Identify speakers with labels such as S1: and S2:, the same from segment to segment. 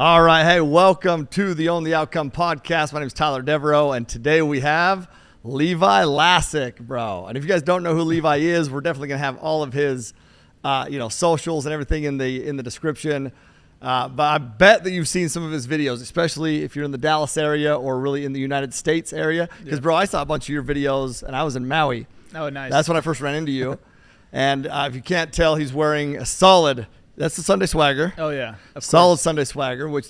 S1: All right. Hey, welcome to the Own the Outcome podcast. My name is Tyler Devereaux, and today we have Levi Lascsak, bro. And if you guys don't know who Levi is, we're definitely going to have all of his, socials and everything in the description. But I bet that you've seen some of his videos, especially if you're in the Dallas area or really in the United States area. Because, bro, I saw a bunch of your videos, and I was in Maui.
S2: Oh, nice.
S1: That's when I first ran into you. And if you can't tell, he's wearing a solid. That's the Sunday Swagger.
S2: Oh, yeah.
S1: Solid Sunday Swagger, which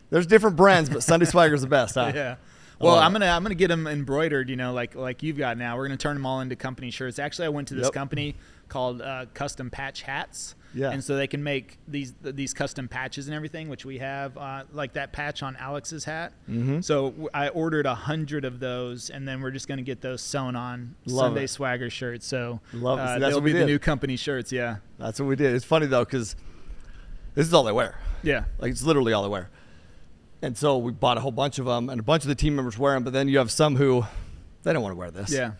S1: there's different brands, but Sunday Swagger is the best, huh?
S2: Yeah. Well, I'm gonna get them embroidered, like you've got now. We're gonna turn them all into company shirts. Actually, I went to this company called Custom Patch Hats. Yeah. And so they can make these custom patches and everything, which we have, like that patch on Alex's hat. Mm-hmm. So I ordered 100 of those, and then we're just going to get those sewn on Sunday Swagger shirts. So they'll be the new company shirts, yeah.
S1: That's what we did. It's funny, though, because this is all they wear.
S2: Yeah.
S1: Like, it's literally all they wear. And so we bought a whole bunch of them, and a bunch of the team members wear them, but then you have some who, they don't want to wear this.
S2: Yeah.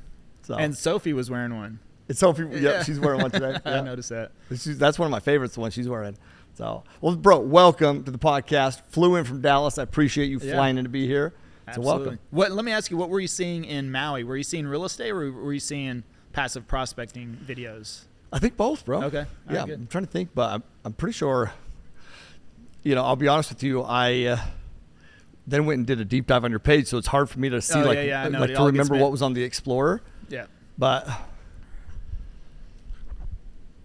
S2: So. And Sophie was wearing one.
S1: It's Sophie. Yep, she's wearing one today.
S2: I noticed that.
S1: That's one of my favorites, the one she's wearing. So, well, bro, welcome to the podcast. Flew in from Dallas. I appreciate you flying in to be here.
S2: Absolutely. So welcome. Let me ask you, what were you seeing in Maui? Were you seeing real estate, or were you seeing passive prospecting videos?
S1: I think both, bro.
S2: Okay.
S1: Yeah, I'm trying to think, but I'm pretty sure, I'll be honest with you, I then went and did a deep dive on your page, so it's hard for me to see, to remember what was on the Explorer.
S2: Yeah.
S1: But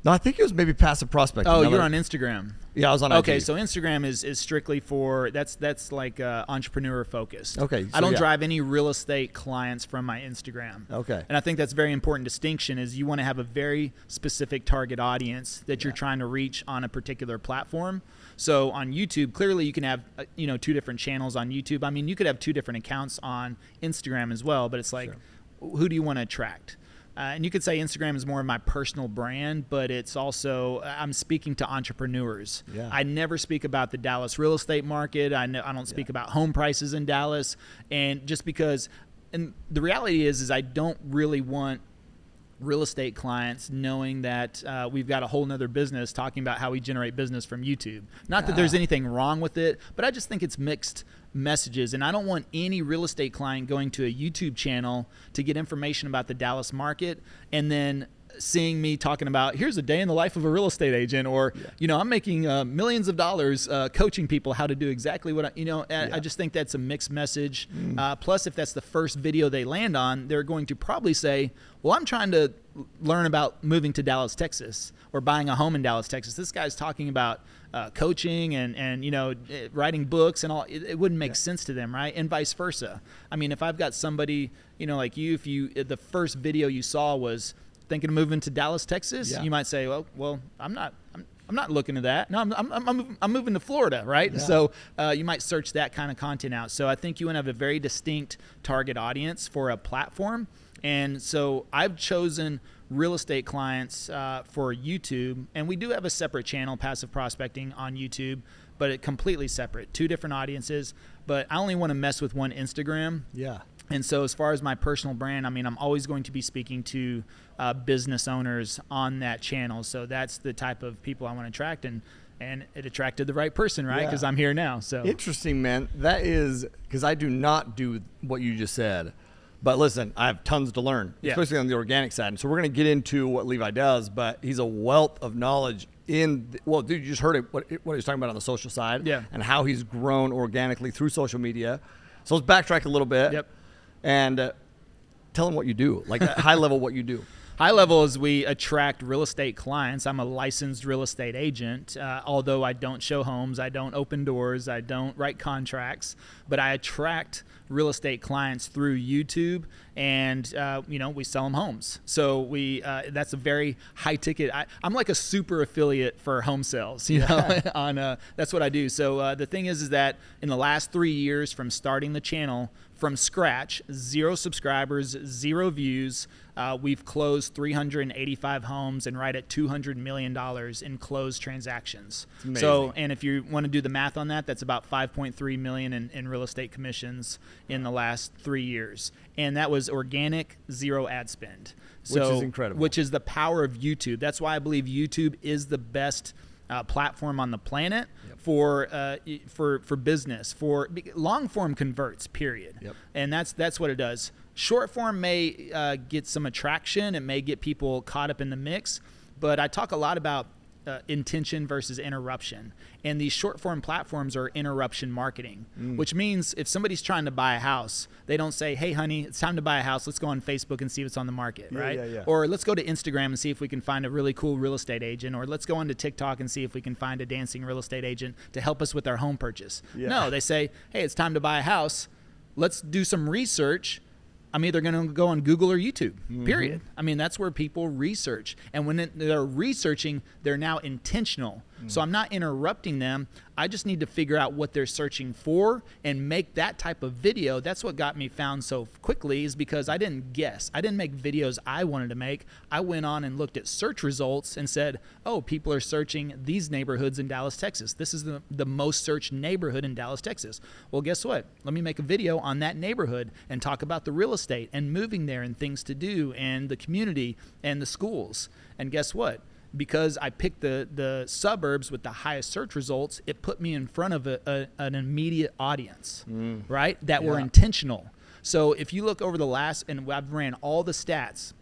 S1: no, I think it was maybe passive prospecting.
S2: Oh, you're on Instagram.
S1: Yeah, I was on IG.
S2: Okay, so Instagram is strictly for that's like entrepreneur focused.
S1: Okay, so
S2: I don't drive any real estate clients from my Instagram.
S1: Okay,
S2: and I think that's a very important distinction. Is you want to have a very specific target audience that you're trying to reach on a particular platform. So on YouTube, clearly you can have two different channels on YouTube. I mean, you could have two different accounts on Instagram as well, but it's like, who do you want to attract? And you could say Instagram is more of my personal brand, but it's also, I'm speaking to entrepreneurs. Yeah. I never speak about the Dallas real estate market. I don't speak about home prices in Dallas. And just because, and the reality is I don't really want real estate clients knowing that we've got a whole nother business talking about how we generate business from YouTube. Not that there's anything wrong with it, but I just think it's mixed messages, and I don't want any real estate client going to a YouTube channel to get information about the Dallas market and then seeing me talking about, here's a day in the life of a real estate agent, or I'm making millions of dollars coaching people how to do exactly what I just think that's a mixed message. Plus, if that's the first video they land on, they're going to probably say, well, I'm trying to learn about moving to Dallas, Texas, or buying a home in Dallas, Texas. This guy's talking about coaching and writing books and all. It wouldn't make sense to them, right? And vice versa. I mean, if I've got somebody like you, if the first video you saw was thinking of moving to Dallas, Texas, you might say, well, I'm not looking at that. No, I'm moving to Florida, right? Yeah. So you might search that kind of content out. So I think you want to have a very distinct target audience for a platform. And so I've chosen real estate clients for YouTube, and we do have a separate channel, Passive Prospecting, on YouTube, but it completely separate, two different audiences. But I only want to mess with one Instagram. Yeah. And so as far as my personal brand, I mean, I'm always going to be speaking to business owners on that channel. So that's the type of people I want to attract, and it attracted the right person, right? Because I'm here now. So
S1: interesting, man. That is, because I do not do what you just said. But listen, I have tons to learn, especially on the organic side. And so we're going to get into what Levi does, but he's a wealth of knowledge dude, you just heard it, what he was talking about on the social side and how he's grown organically through social media. So let's backtrack a little bit and tell him what you do, like at high level what you do.
S2: High level is we attract real estate clients. I'm a licensed real estate agent, although I don't show homes, I don't open doors, I don't write contracts, but I attract real estate clients through YouTube, and we sell them homes. So that's a very high ticket. I'm like a super affiliate for home sales. That's what I do. So the thing is that in the last 3 years from starting the channel from scratch, 0 subscribers, 0 views, we've closed 385 homes and right at $200 million in closed transactions. So, and if you want to do the math on that, that's about $5.3 million in real estate commissions in the last 3 years. And that was organic, 0 ad spend.
S1: Which is incredible.
S2: Which is the power of YouTube. That's why I believe YouTube is the best platform on the planet for business. For long form converts, period. And that's what it does. Short form may get some attraction. It may get people caught up in the mix. But I talk a lot about intention versus interruption. And these short form platforms are interruption marketing, which means if somebody's trying to buy a house, they don't say, hey, honey, it's time to buy a house. Let's go on Facebook and see what's on the market, right? Or let's go to Instagram and see if we can find a really cool real estate agent. Or let's go onto TikTok and see if we can find a dancing real estate agent to help us with our home purchase. No, they say, hey, it's time to buy a house. Let's do some research. I'm either going to go on Google or YouTube, period. I mean, that's where people research. And when they're researching, they're now intentional. So I'm not interrupting them. I just need to figure out what they're searching for and make that type of video. That's what got me found so quickly, is because I didn't guess. I didn't make videos I wanted to make. I went on and looked at search results and said, oh, people are searching these neighborhoods in Dallas, Texas. This is the most searched neighborhood in Dallas, Texas. Well, guess what? Let me make a video on that neighborhood and talk about the real estate and moving there and things to do and the community and the schools. And guess what? Because I picked the suburbs with the highest search results, it put me in front of an immediate audience, right? That were intentional. So if you look over the last, and I've ran all the stats,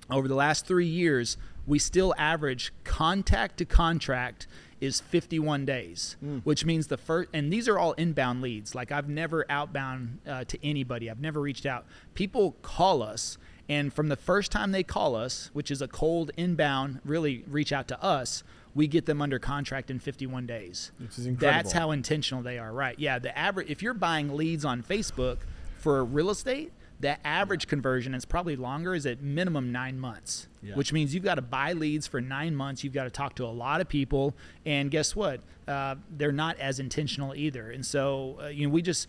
S2: over the last 3 years, we still average contact to contract is 51 days, which means the first, and these are all inbound leads. Like I've never outbound to anybody. I've never reached out. People call us. And from the first time they call us, which is a cold inbound, really reach out to us, we get them under contract in 51 days.
S1: Which is incredible.
S2: That's how intentional they are, right? Yeah, the average, if you're buying leads on Facebook for real estate, the average conversion is probably longer, is at minimum 9 months, which means you've got to buy leads for 9 months. You've got to talk to a lot of people, and guess what? They're not as intentional either. And so, we just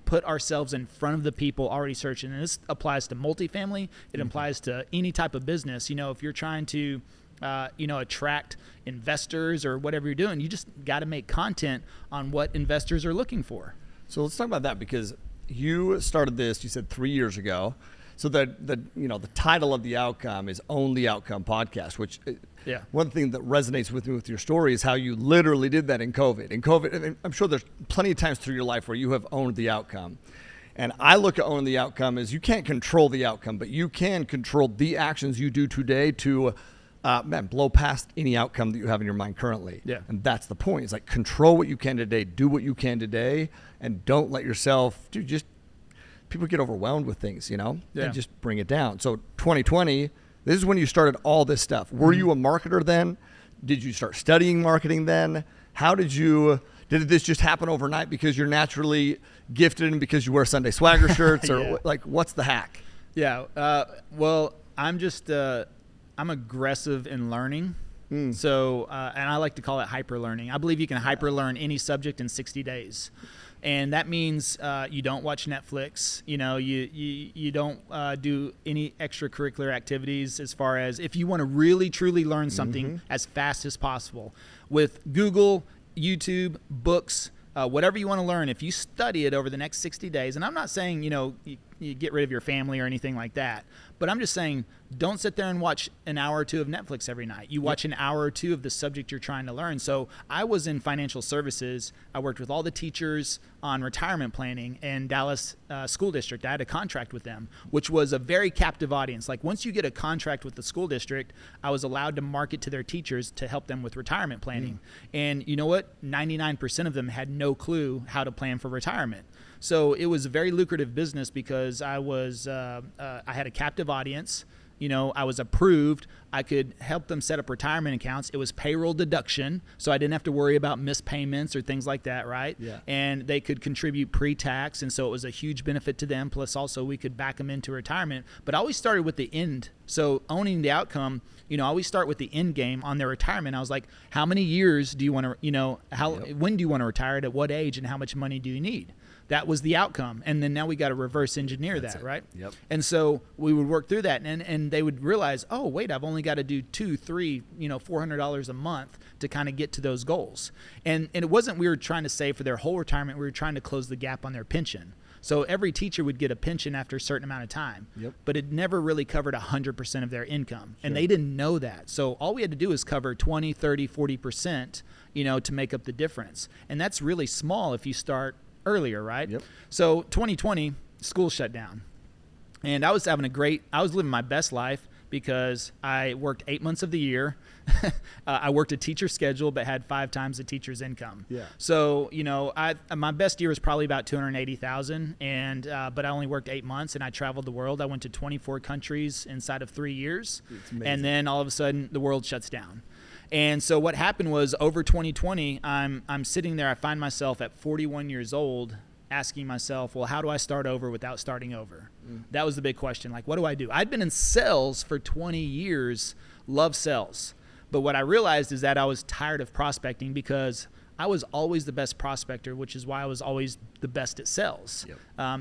S2: put ourselves in front of the people already searching. And this applies to multifamily. It applies to any type of business. If you're trying to attract investors or whatever you're doing, you just got to make content on what investors are looking for.
S1: So let's talk about that, because you started this, you said 3 years ago. So the title of the outcome is Own the Outcome Podcast, which one thing that resonates with me with your story is how you literally did that in COVID. In COVID, and I'm sure there's plenty of times through your life where you have owned the outcome. And I look at owning the outcome as you can't control the outcome, but you can control the actions you do today to blow past any outcome that you have in your mind currently. And that's the point. It's like, control what you can today, do what you can today, and don't let yourself people get overwhelmed with things, and just bring it down. So 2020, this is when you started all this stuff. Were you a marketer then? Did you start studying marketing then? How did this just happen overnight because you're naturally gifted and because you wear Sunday Swagger shirts, or what's the hack?
S2: Well, I'm aggressive in learning. So, and I like to call it hyper learning. I believe you can hyper learn any subject in 60 days. And that means you don't watch Netflix. You don't do any extracurricular activities, as far as if you want to really truly learn something as fast as possible. With Google, YouTube, books, whatever you want to learn, if you study it over the next 60 days, and I'm not saying you get rid of your family or anything like that, but I'm just saying, don't sit there and watch an hour or two of Netflix every night. You watch an hour or two of the subject you're trying to learn. So I was in financial services. I worked with all the teachers on retirement planning in Dallas School District. I had a contract with them, which was a very captive audience. Like, once you get a contract with the school district, I was allowed to market to their teachers to help them with retirement planning. And you know what? 99% of them had no clue how to plan for retirement. So it was a very lucrative business because I had a captive audience. I was approved. I could help them set up retirement accounts. It was payroll deduction, so I didn't have to worry about missed payments or things like that, right? And they could contribute pre-tax, and so it was a huge benefit to them. Plus, also, we could back them into retirement. But I always started with the end. So owning the outcome, I always start with the end game on their retirement. I was like, how many years do you want to, when do you want to retire, at what age, and how much money do you need? That was the outcome. And then now we got to reverse engineer that, right? And so we would work through that, and they would realize, oh, wait, I've only got to do $200, $300, $400 a month to kind of get to those goals. And it wasn't we were trying to save for their whole retirement. We were trying to close the gap on their pension. So every teacher would get a pension after a certain amount of time, but it never really covered 100% of their income. And they didn't know that. So all we had to do is cover 20, 30, 40%, to make up the difference. And that's really small if you start earlier, right? So 2020, school shut down. And I was living my best life because I worked 8 months of the year. I worked a teacher schedule, but had 5 times the teacher's income. So, my best year was probably about $280,000, but I only worked 8 months, and I traveled the world. I went to 24 countries inside of 3 years, and then all of a sudden the world shuts down. And so what happened was over 2020, I'm sitting there. I find myself at 41 years old, asking myself, well, how do I start over without starting over? That was the big question. Like, what do I do? I'd been in sales for 20 years, love sales. But what I realized is that I was tired of prospecting because I was always the best prospector, which is why I was always the best at sales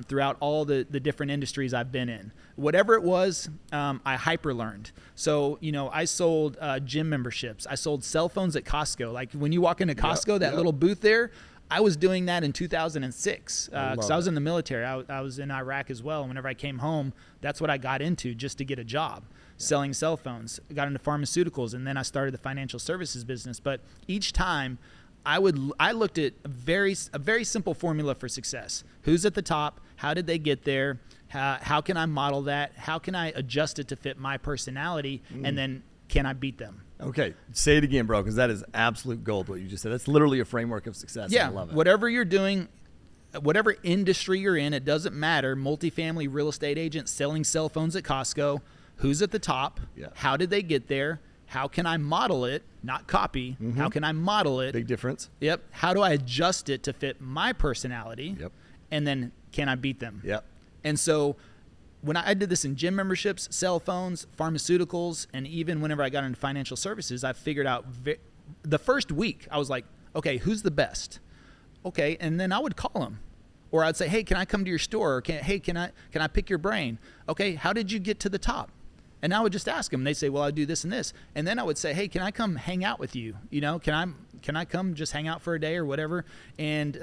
S2: throughout all the different industries I've been in. Whatever it was, I hyper learned. So, I sold gym memberships. I sold cell phones at Costco. Like when you walk into Costco, that little booth there, I was doing that in 2006 because I was in the military. I was in Iraq as well. And whenever I came home, that's what I got into just to get a job, selling cell phones. I got into pharmaceuticals, and then I started the financial services business. But each time, I looked at a very simple formula for success. Who's at the top? How did they get there? How can I model that? How can I adjust it to fit my personality? And then can I beat them?
S1: Okay, say it again, bro, because that is absolute gold, what you just said. That's literally a framework of success.
S2: Yeah,
S1: I love it.
S2: Whatever you're doing, whatever industry you're in, it doesn't matter. Multifamily real estate agent selling cell phones at Costco. Who's at the top? How did they get there? How can I model it, not copy? How can I model it?
S1: Big difference.
S2: How do I adjust it to fit my personality? And then can I beat them? And so when I did this in gym memberships, cell phones, pharmaceuticals, and even whenever I got into financial services, I figured out the first week, I was like, okay, who's the best? Okay, and then I would call them. Or I'd say, hey, can I come to your store? Or can I pick your brain? Okay, how did you get to the top? And I would just ask them. They say, well, I do this and this. And then I would say, hey, can I come hang out with you? Can I come just hang out for a day or whatever? And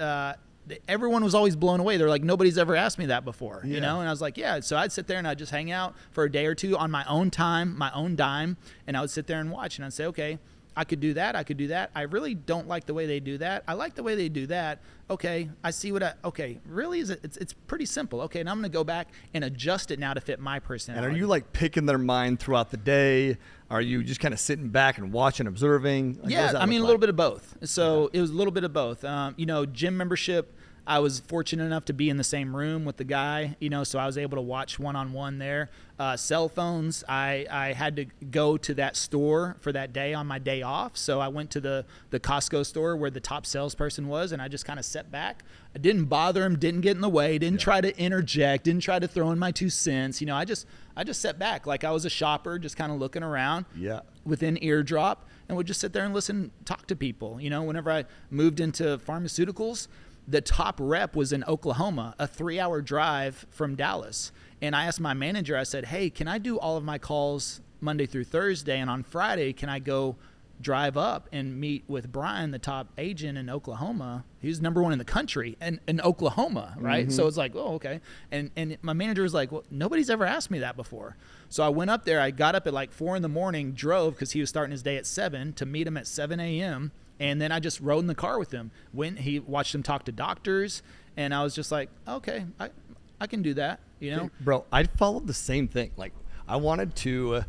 S2: everyone was always blown away. They're like, nobody's ever asked me that before, And I was like, yeah. So I'd sit there and I'd just hang out for a day or two on my own time, my own dime. And I would sit there and watch. And I'd say, okay, I could do that. I could do that. I really don't like the way they do that. I like the way they do that. Okay, I see really it's pretty simple. Okay, and I'm going to go back and adjust it now to fit my personality.
S1: And are you like picking their mind throughout the day? Are you just kind of sitting back and watching, observing? Like,
S2: a little bit of both. So it was a little bit of both. Gym membership, I was fortunate enough to be in the same room with the guy, so I was able to watch one-on-one there. Cell phones, I had to go to that store for that day on my day off. So I went to the Costco store where the top salesperson was, and I just kind of sat back. I didn't bother him, didn't get in the way, didn't try to interject, didn't try to throw in my 2 cents. I just sat back like I was a shopper, just kind of looking around within eardrop, and would just sit there and listen, talk to people. Whenever I moved into pharmaceuticals, the top rep was in Oklahoma, a 3-hour drive from Dallas. And I asked my manager, I said, hey, can I do all of my calls Monday through Thursday? And on Friday, can I go drive up and meet with Brian, the top agent in Oklahoma? He's number 1 in the country and in Oklahoma, right? So it's like, oh, okay. And my manager was like, well, nobody's ever asked me that before. So I went up there. I got up at like 4 a.m, drove because he was starting his day at 7 to meet him at 7 a.m., and then I just rode in the car with him. When he watched him talk to doctors, and I was just like, okay, I can do that,
S1: Bro, I followed the same thing. Like, I wanted to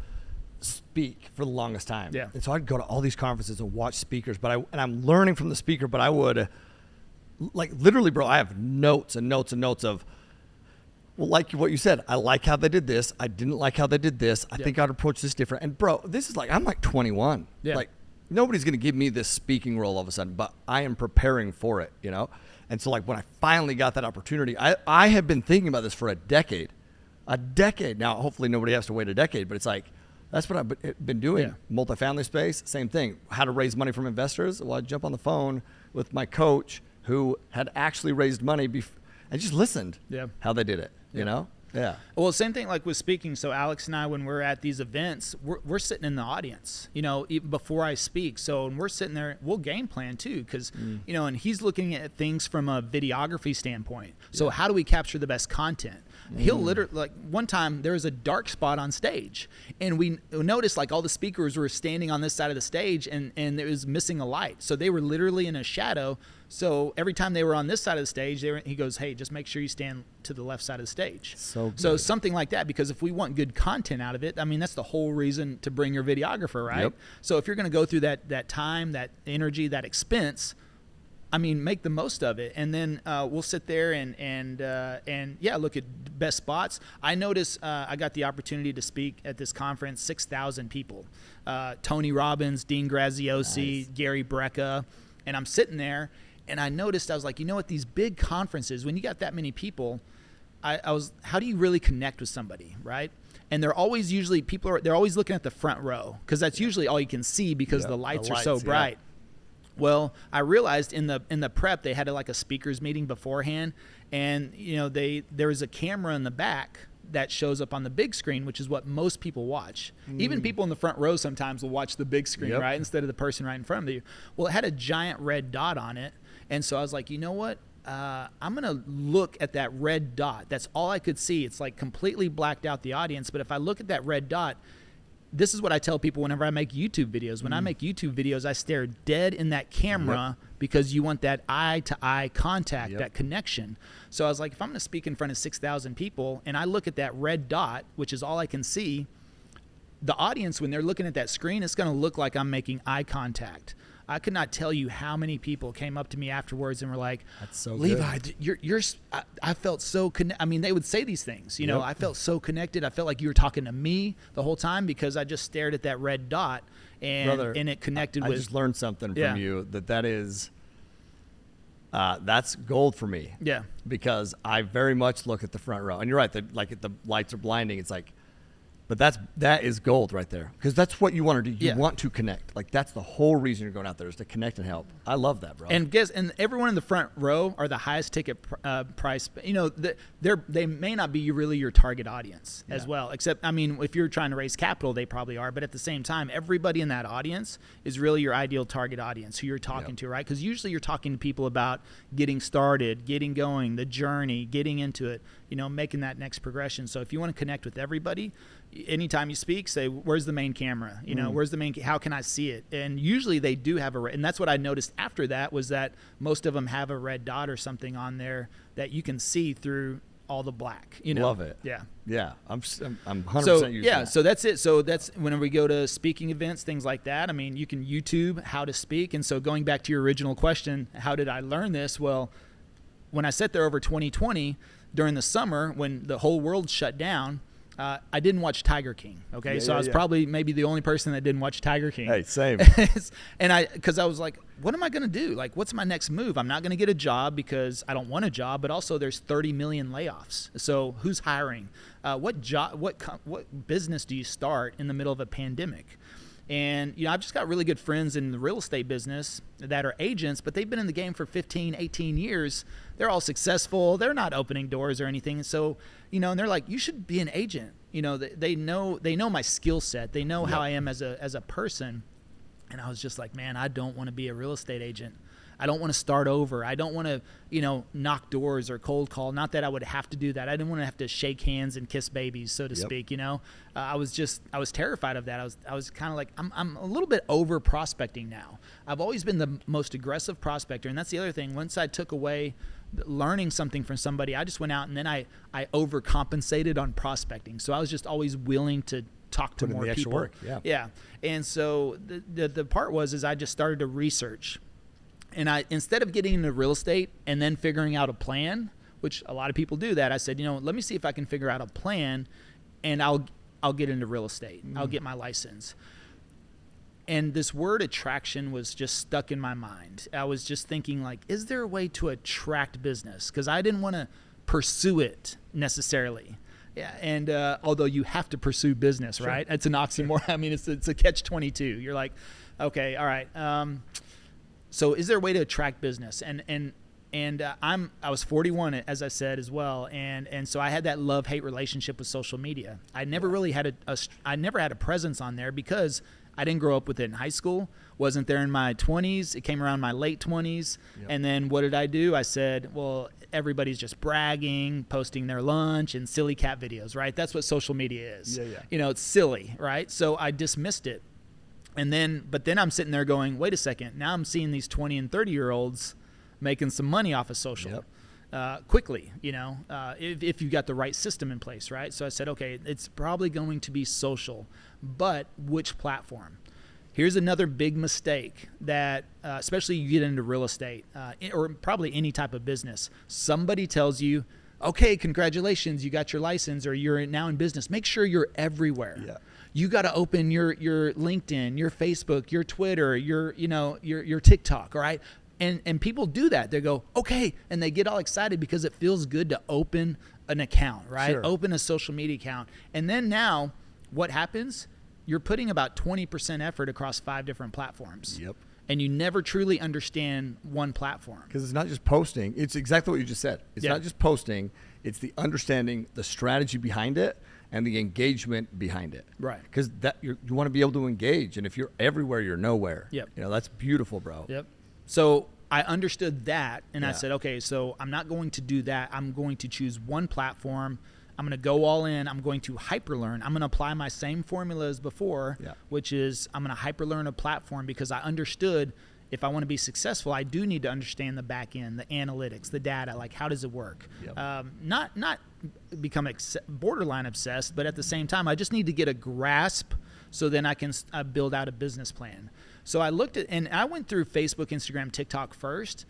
S1: speak for the longest time. And so I'd go to all these conferences and watch speakers, and I'm learning from the speaker, but I would, like, literally, bro, I have notes and notes and notes of, well, like what you said, I like how they did this. I didn't like how they did this. I think I'd approach this different. And, bro, this is like, I'm like 21. Like, nobody's going to give me this speaking role all of a sudden, but I am preparing for it, And so, like, when I finally got that opportunity, I have been thinking about this for a decade. Now, hopefully nobody has to wait a decade, but it's like, that's what I've been doing. Multifamily space, same thing. How to raise money from investors? Well, I'd jump on the phone with my coach who had actually raised money and just listened how they did it, Yeah.
S2: Well, same thing like with speaking. So Alex and I, when we're at these events, we're sitting in the audience, even before I speak. So when we're sitting there, we'll game plan too, because, and he's looking at things from a videography standpoint. So how do we capture the best content? He'll literally, like one time there was a dark spot on stage, and we noticed like all the speakers were standing on this side of the stage, and it was missing a light. So they were literally in a shadow. So every time they were on this side of the stage, he goes, hey, just make sure you stand to the left side of the stage. So something like that, because if we want good content out of it, I mean, that's the whole reason to bring your videographer, right? Yep. So if you're going to go through that time, that energy, that expense, I mean, make the most of it. And then we'll sit there and look at best spots. I noticed I got the opportunity to speak at this conference, 6,000 people. Tony Robbins, Dean Graziosi, nice. Gary Brecka. And I'm sitting there, and I noticed, I was like, at these big conferences, when you got that many people, how do you really connect with somebody, right? And they're always they're always looking at the front row, because that's usually all you can see because the lights are so bright. Well, I realized in the prep, they had like a speakers meeting beforehand, and there was a camera in the back that shows up on the big screen, which is what most people watch. Even people in the front row sometimes will watch the big screen, right, instead of the person right in front of you. Well, it had a giant red dot on it, and so I was like, you know what? I'm going to look at that red dot. That's all I could see. It's like completely blacked out the audience, but if I look at that red dot, this is what I tell people whenever I make YouTube videos. When I make YouTube videos, I stare dead in that camera because you want that eye-to-eye contact, that connection. So I was like, if I'm going to speak in front of 6,000 people and I look at that red dot, which is all I can see, the audience, when they're looking at that screen, it's going to look like I'm making eye contact. I could not tell you how many people came up to me afterwards and were like,
S1: "That's so
S2: Levi,
S1: good.
S2: I felt so connected." I mean, they would say these things, I felt so connected. I felt like you were talking to me the whole time because I just stared at that red dot and it connected with.
S1: I just learned something from you that is, that's gold for me.
S2: Yeah.
S1: Because I very much look at the front row, and you're right. Like the lights are blinding. It's like. But that is gold right there, because that's what you want to do. You want to connect. Like that's the whole reason you're going out there, is to connect and help. I love that, bro.
S2: And everyone in the front row are the highest ticket price. They may not be really your target audience as well. Except, I mean, if you're trying to raise capital, they probably are. But at the same time, everybody in that audience is really your ideal target audience, who you're talking to, right? Because usually you're talking to people about getting started, getting going, the journey, getting into it. Making that next progression. So if you want to connect with everybody, anytime you speak, say, where's the main camera? Where's the main, how can I see it? And usually they do have and that's what I noticed after that, was that most of them have a red dot or something on there that you can see through all the black,
S1: Love it.
S2: Yeah.
S1: Yeah. I'm 100% using that.
S2: So that's it. So that's whenever we go to speaking events, things like that. I mean, you can YouTube how to speak. And so going back to your original question, how did I learn this? Well, when I sat there over 2020, during the summer when the whole world shut down, I didn't watch Tiger King. Okay. So I was probably maybe the only person that didn't watch Tiger King.
S1: Hey, same.
S2: And because I was like, what am I going to do? Like, what's my next move? I'm not going to get a job because I don't want a job, but also there's 30 million layoffs. So who's hiring? What business do you start in the middle of a pandemic? And, I've just got really good friends in the real estate business that are agents, but they've been in the game for 15, 18 years. They're all successful. They're not opening doors or anything. So, and they're like, you should be an agent. They know my skill set. They know how I am as a person. And I was just like, man, I don't want to be a real estate agent. I don't want to start over. I don't want to, knock doors or cold call. Not that I would have to do that. I didn't want to have to shake hands and kiss babies, so to speak. I was terrified of that. I was kind of like, I'm a little bit over prospecting now. I've always been the most aggressive prospector. And that's the other thing. Once I took away learning something from somebody, I just went out and then I overcompensated on prospecting. So I was just always willing to talk to more people.
S1: Work.
S2: Yeah. And so the part is I just started to research. And instead of getting into real estate and then figuring out a plan, which a lot of people do that, I said, let me see if I can figure out a plan, and I'll get into real estate. I'll get my license. And this word attraction was just stuck in my mind. I was just thinking, like, is there a way to attract business? Because I didn't want to pursue it necessarily. Yeah, and although you have to pursue business, right? It's an oxymoron. I mean, it's a catch-22. You're like, okay, all right. So is there a way to attract business? And I was 41, as I said as well, and so I had that love-hate relationship with social media. I never really had I never had a presence on there because I didn't grow up with it in high school. Wasn't there in my 20s. It came around my late 20s. Yep. And then what did I do? I said, well, everybody's just bragging, posting their lunch and silly cat videos, right? That's what social media is.
S1: Yeah.
S2: You know, it's silly, right? So I dismissed it. But then I'm sitting there going, wait a second. Now I'm seeing these 20 and 30-year-olds making some money off of social. Yep. Quickly, you know, if you got the right system in place, right? So I said, okay, it's probably going to be social, but which platform? Here's another big mistake that, especially you get into real estate or probably any type of business. Somebody tells you, okay, congratulations, you got your license or you're now in business. Make sure you're everywhere. Yeah. You got to open your LinkedIn, your Facebook, your Twitter, your TikTok, all right? And people do that. They go, okay, and they get all excited because it feels good to open an account, right? Sure. Open a social media account. And then now what happens? You're putting about 20% effort across 5 different platforms.
S1: Yep.
S2: And you never truly understand one platform.
S1: Because it's not just posting. It's exactly what you just said. It's not just posting. It's the understanding, the strategy behind it, and the engagement behind it.
S2: Right.
S1: Because you want to be able to engage. And if you're everywhere, you're nowhere.
S2: Yep.
S1: You know, that's beautiful, bro.
S2: Yep. So I understood that, and I said, okay, so I'm not going to do that. I'm going to choose one platform. I'm going to go all in. I'm going to hyperlearn. I'm going to apply my same formula as before, which is I'm going to hyperlearn a platform because I understood if I want to be successful, I do need to understand the back end, the analytics, the data, like how does it work? Yep. Not become borderline obsessed, but at the same time, I just need to get a grasp so then I can build out a business plan. So I looked at, and I went through Facebook, Instagram, TikTok first.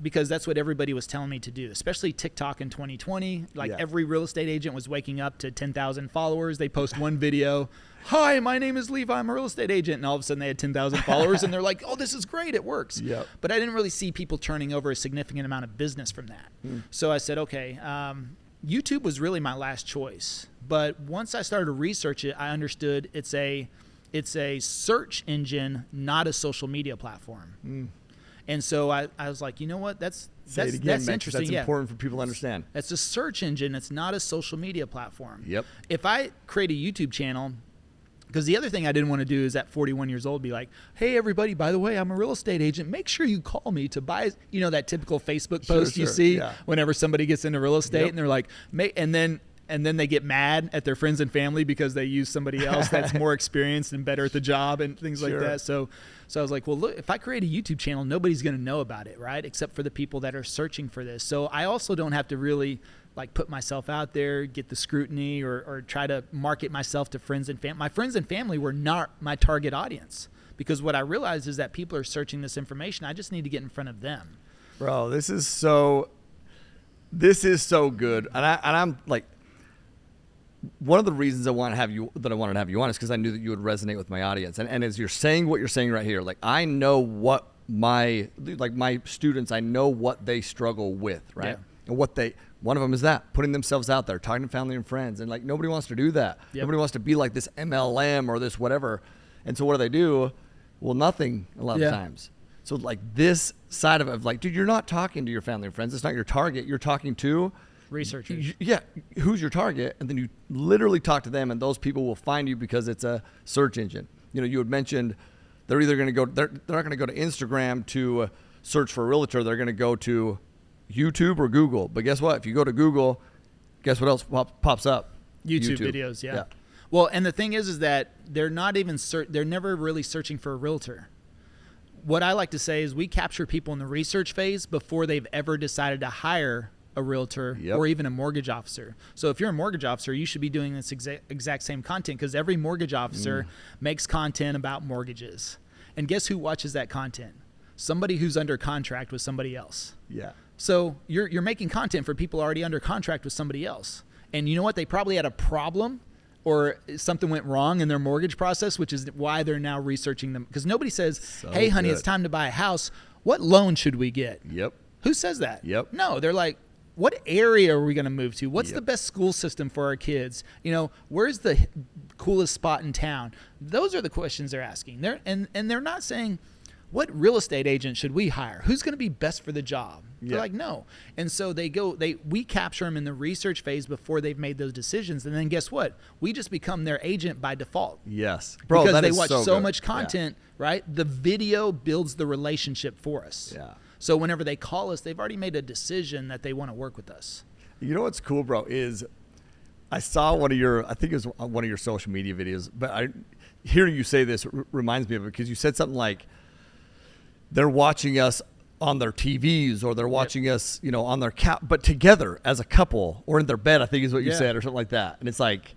S2: Because that's what everybody was telling me to do, especially TikTok in 2020. Every real estate agent was waking up to 10,000 followers. They post one video. Hi, my name is Levi. I'm a real estate agent. And all of a sudden they had 10,000 followers and they're like, oh, this is great. It works.
S1: Yep.
S2: But I didn't really see people turning over a significant amount of business from that. So I said, okay, YouTube was really my last choice. But once I started to research it, I understood it's a search engine, not a social media platform. And so I was like, you know what? That's interesting.
S1: That's important for people to understand.
S2: That's a search engine. It's not a social media platform.
S1: Yep.
S2: If I create a YouTube channel, because the other thing I didn't want to do is at 41 years old be like, hey, everybody, by the way, I'm a real estate agent. Make sure you call me to buy, that typical Facebook post you see whenever somebody gets into real estate and they're like, and then they get mad at their friends and family because they use somebody else that's more experienced and better at the job and things like that. So I was like, well, look, if I create a YouTube channel, nobody's going to know about it, right? Except for the people that are searching for this. So I also don't have to really put myself out there, get the scrutiny or try to market myself to friends and family. My friends and family were not my target audience because what I realized is that people are searching this information. I just need to get in front of them.
S1: Bro, this is so good. And I'm like, one of the reasons I wanted to have you on is because I knew that you would resonate with my audience. And as you're saying what you're saying right here, I know what my students, I know what they struggle with, right? Yeah. And one of them is that, putting themselves out there, talking to family and friends. And nobody wants to do that. Yep. Nobody wants to be like this MLM or this whatever. And so what do? Well, nothing a lot of times. So this side of it, dude, you're not talking to your family and friends. It's not your target. You're talking to
S2: researchers.
S1: Yeah. Who's your target? And then you literally talk to them and those people will find you because it's a search engine. You had mentioned they're either going to go, they're not going to go to Instagram to search for a realtor. They're going to go to YouTube or Google. But guess what? If you go to Google, guess what else pops up?
S2: YouTube videos. Yeah. Well, and the thing is that they're not even, they're never really searching for a realtor. What I like to say is we capture people in the research phase before they've ever decided to hire a realtor or even a mortgage officer. So if you're a mortgage officer, you should be doing this exact same content because every mortgage officer makes content about mortgages. And guess who watches that content? Somebody who's under contract with somebody else.
S1: Yeah.
S2: So you're making content for people already under contract with somebody else. And you know what? They probably had a problem or something went wrong in their mortgage process, which is why they're now researching them. Because nobody says, hey, honey, it's time to buy a house. What loan should we get?
S1: Yep.
S2: Who says that?
S1: Yep.
S2: No, they're like, what area are we going to move to? What's the best school system for our kids? Where's the coolest spot in town? Those are the questions they're asking. They're not saying, what real estate agent should we hire? Who's going to be best for the job? They're like, no. And so we capture them in the research phase before they've made those decisions. And then guess what? We just become their agent by default.
S1: Yes. Bro,
S2: because
S1: that
S2: they
S1: is
S2: watch
S1: so
S2: much content, right? The video builds the relationship for us.
S1: Yeah.
S2: So whenever they call us, they've already made a decision that they want to work with us.
S1: You know what's cool, bro, is I saw I think it was one of your social media videos, but hearing you say this reminds me of it because you said something like they're watching us on their TVs or they're watching us, on their couch, but together as a couple or in their bed, I think is what you said or something like that. And it's like,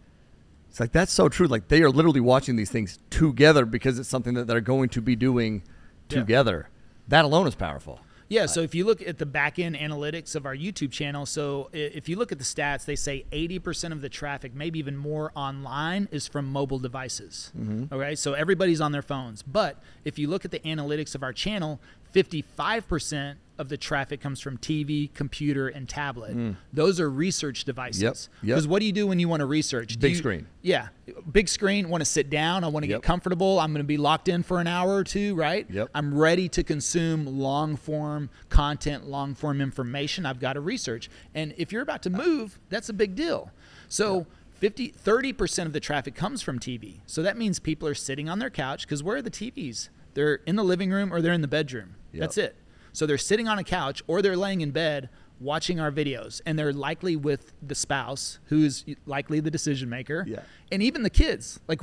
S1: that's so true. Like they are literally watching these things together because it's something that they're going to be doing together. That alone is powerful.
S2: Yeah, so if you look at the back-end analytics of our YouTube channel, so if you look at the stats, they say 80% of the traffic, maybe even more online, is from mobile devices. Okay, so everybody's on their phones. But if you look at the analytics of our channel, 55% of the traffic comes from TV, computer, and tablet. Those are research devices. Because what do you do when you want to research?
S1: Big screen.
S2: Yeah. Big screen, want to sit down. I want to get comfortable. I'm going to be locked in for an hour or two, right? I'm ready to consume long-form content, long-form information. I've got to research. And if you're about to move, that's a big deal. So 30% of the traffic comes from TV. So that means people are sitting on their couch because where are the TVs? They're in the living room or they're in the bedroom. That's it. So they're sitting on a couch or they're laying in bed watching our videos, and they're likely with the spouse who's likely the decision maker. And even the kids. Like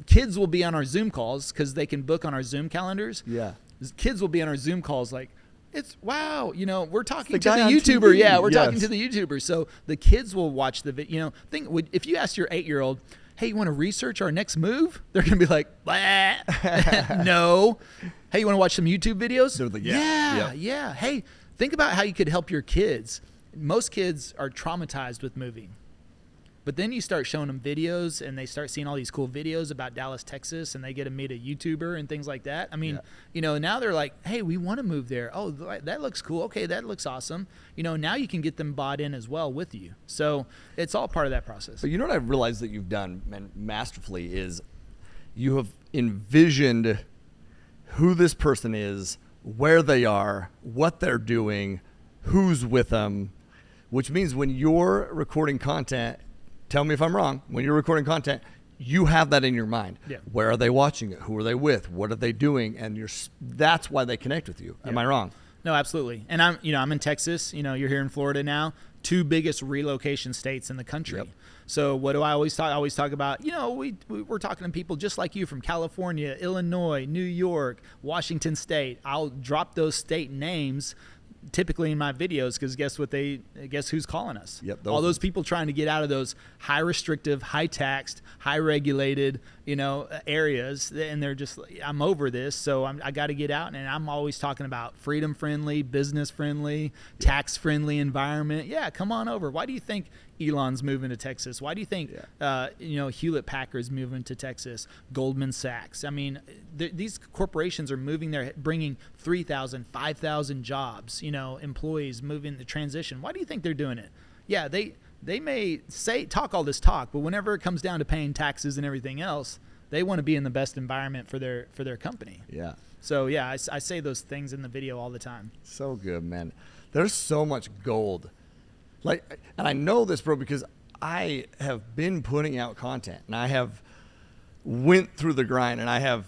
S2: kids will be on our Zoom calls because they can book on our Zoom calendars. Kids will be on our Zoom calls like, it's wow, we're talking to the YouTuber. Yeah, we're talking to the YouTuber. So the kids will watch the video. If you ask your 8-year-old, hey, you want to research our next move? They're going to be like, no. Hey, you want to watch some YouTube videos?
S1: They're like,
S2: yeah. Hey, think about how you could help your kids. Most kids are traumatized with moving. But then you start showing them videos and they start seeing all these cool videos about Dallas, Texas, and they get to meet a YouTuber and things like that. I mean, now they're like, hey, we want to move there. Oh, that looks cool. Okay, that looks awesome. Now you can get them bought in as well with you. So it's all part of that process.
S1: But you know what I've realized that you've done masterfully is you have envisioned who this person is, where they are, what they're doing, who's with them, which means when you're recording content, tell me if I'm wrong, when you're recording content, you have that in your mind. Where are they watching it? Who are they with? What are they doing? And that's why they connect with you. Am I wrong?
S2: No, absolutely. And I'm in Texas. You're here in Florida now. 2 biggest relocation states in the country. So what do I always talk? I always talk about, we're talking to people just like you from California, Illinois, New York, Washington State. I'll drop those state names typically in my videos because guess who's calling us? All those people trying to get out of those high restrictive, high taxed, high regulated, areas, and they're just, I'm over this, so I got to get out. And I'm always talking about freedom friendly, business friendly, tax friendly environment. Yeah, come on over. Why do you think Elon's moving to Texas? Why do you think Hewlett Packard's moving to Texas? Goldman Sachs. I mean, these corporations are moving there, bringing 3,000, 5,000 jobs. Employees moving the transition. Why do you think they're doing it? Yeah, they may talk all this talk, but whenever it comes down to paying taxes and everything else, they want to be in the best environment for their company. So yeah, I say those things in the video all the time.
S1: So good, man. There's so much gold. And I know this, bro, because I have been putting out content and I have went through the grind and I have,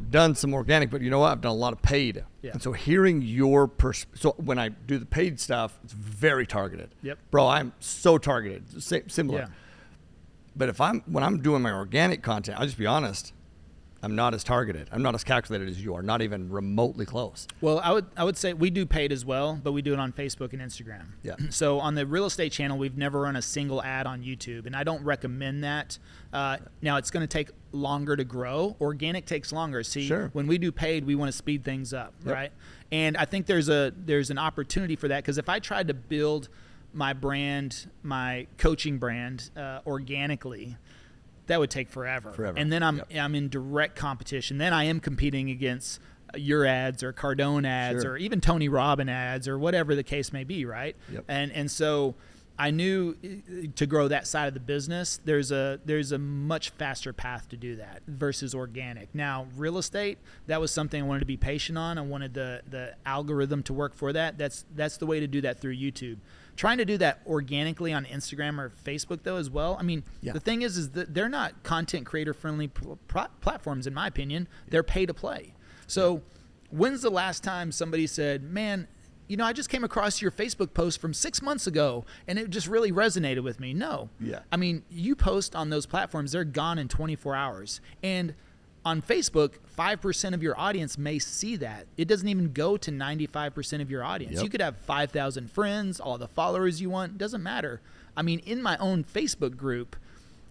S1: done some organic, but you know what? I've done a lot of paid. And so hearing your so when I do the paid stuff, it's very targeted. Bro, I'm so targeted. Similar. But when I'm doing my organic content, I'll just be honest, I'm not as targeted. I'm not as calculated as you are, not even remotely close.
S2: Well, I would say we do paid as well, but we do it on Facebook and Instagram. So on the real estate channel, we've never run a single ad on YouTube, and I don't recommend that. Now, it's going to take longer to grow. Organic takes longer. See, when we do paid, we want to speed things up, right? And I think there's an opportunity for that, because if I tried to build my brand, my coaching brand, organically, that would take forever. And then I'm in direct competition. Then I am competing against your ads or Cardone ads or even Tony Robbins ads or whatever the case may be, right? And so I knew to grow that side of the business, there's a much faster path to do that versus organic. Now, real estate, that was something I wanted to be patient on. I wanted the algorithm to work for that. That's the way to do that through YouTube. Trying to do that organically on Instagram or Facebook, though, as well. I mean, the thing is that they're not content creator friendly platforms, in my opinion. They're pay to play. So when's the last time somebody said, man, I just came across your Facebook post from 6 months ago and it just really resonated with me? No.
S1: Yeah.
S2: I mean, you post on those platforms, they're gone in 24 hours. And on Facebook, 5% of your audience may see that. It doesn't even go to 95% of your audience.
S1: Yep.
S2: You could have 5,000 friends, all the followers you want. It doesn't matter. I mean, in my own Facebook group,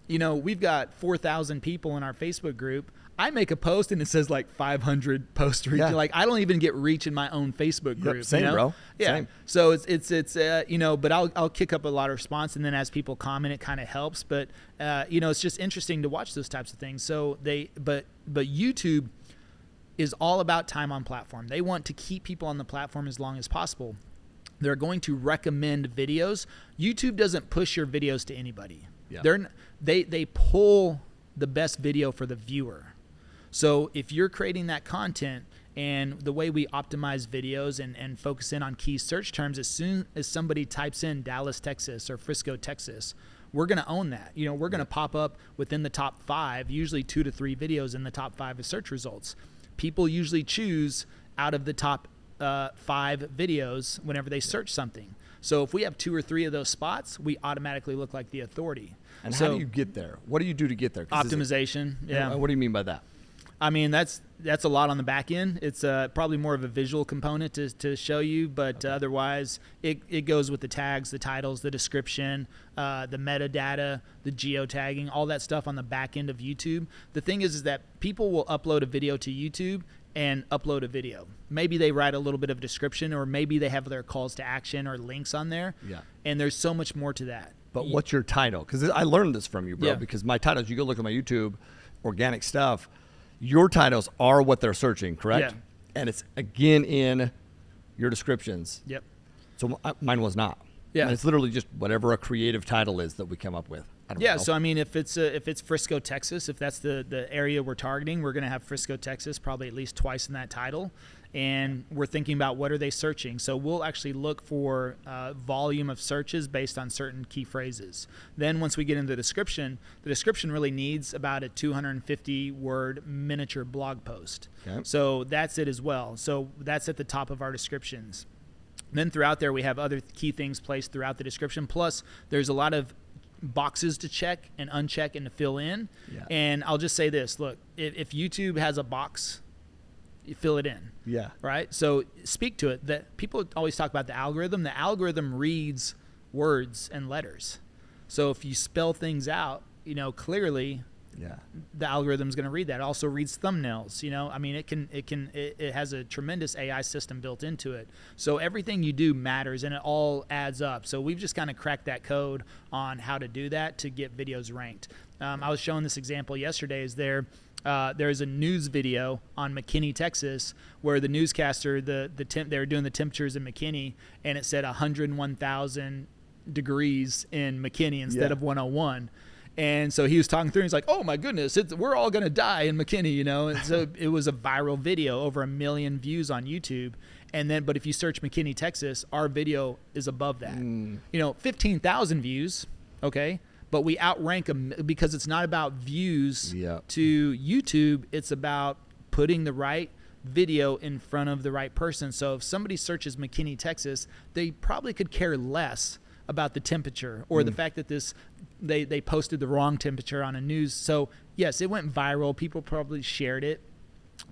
S2: we've got 4,000 people in our Facebook group. I make a post and it says like 500 posts reach. Like, I don't even get reach in my own Facebook group.
S1: Yep, same, bro.
S2: Yeah.
S1: Same.
S2: So it's but I'll kick up a lot of response, and then as people comment, it kind of helps. But it's just interesting to watch those types of things. So but YouTube is all about time on platform. They want to keep people on the platform as long as possible. They're going to recommend videos. YouTube doesn't push your videos to anybody. Yeah. They pull the best video for the viewer. So if you're creating that content, and the way we optimize videos and focus in on key search terms, as soon as somebody types in Dallas, Texas or Frisco, Texas, we're going to own that. We're going to pop up within the top 5, usually 2 to 3 videos in the top 5 of search results. People usually choose out of the top 5 videos whenever they search something. So if we have 2 or 3 of those spots, we automatically look like the authority.
S1: And how do you get there? What do you do to get there?
S2: Optimization. Yeah.
S1: What do you mean by that?
S2: I mean, that's a lot on the back end. It's probably more of a visual component to show you, but otherwise it goes with the tags, the titles, the description, the metadata, the geotagging, all that stuff on the back end of YouTube. The thing is that people will upload a video to YouTube and upload a video. Maybe they write a little bit of description, or maybe they have their calls to action or links on there. Yeah. And there's so much more to that.
S1: But what's your title? Because I learned this from you, bro, because my titles, you go look at my YouTube, organic stuff, your titles are what they're searching, correct? Yeah. And it's, again, in your descriptions. Yep. So mine was not. Yeah. And it's literally just whatever a creative title is that we come up with. I don't know.
S2: So I mean, if it's Frisco, Texas, if that's the area we're targeting, we're going to have Frisco, Texas, probably at least twice in that title. And we're thinking about what are they searching. So we'll actually look for volume of searches based on certain key phrases. Then once we get into the description really needs about a 250-word miniature blog post. Okay. So that's it as well. So that's at the top of our descriptions. Then throughout there, we have other key things placed throughout the description. Plus, there's a lot of boxes to check and uncheck and to fill in. Yeah. And I'll just say this. Look, if YouTube has a box, you fill it in. Yeah. Right? So speak to it. That people always talk about the algorithm. The algorithm reads words and letters. So if you spell things out, clearly, the algorithm's going to read that. It also reads thumbnails. I mean, it has a tremendous AI system built into it. So everything you do matters, and it all adds up. So we've just kind of cracked that code on how to do that to get videos ranked. I was showing this example yesterday. There's a news video on McKinney, Texas, where the newscaster, they were doing the temperatures in McKinney, and it said 101,000 degrees in McKinney instead of 101. And so he was talking through, and he's like, oh my goodness, we're all going to die in McKinney, And so it was a viral video, over 1 million views on YouTube. But if you search McKinney, Texas, our video is above that. 15,000 views, okay? But we outrank them because it's not about views to YouTube. It's about putting the right video in front of the right person. So if somebody searches McKinney, Texas, they probably could care less about the temperature or the fact that they posted the wrong temperature on a news. So yes, it went viral. People probably shared it.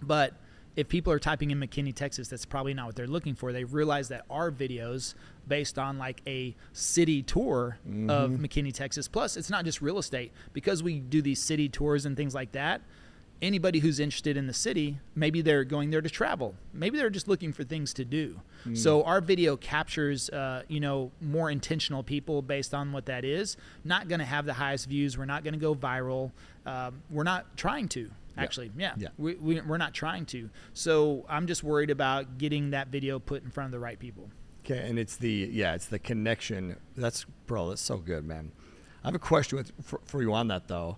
S2: But if people are typing in McKinney, Texas, that's probably not what they're looking for. They realize that our videos based on like a city tour of McKinney, Texas. Plus, it's not just real estate. Because we do these city tours and things like that, anybody who's interested in the city, maybe they're going there to travel. Maybe they're just looking for things to do. So our video captures, more intentional people based on what that is. Not going to have the highest views. We're not going to go viral. We're not trying to. Actually, we're not trying to. So I'm just worried about getting that video put in front of the right people.
S1: Okay, and it's the connection. That's so good, man. I have a question for you on that though.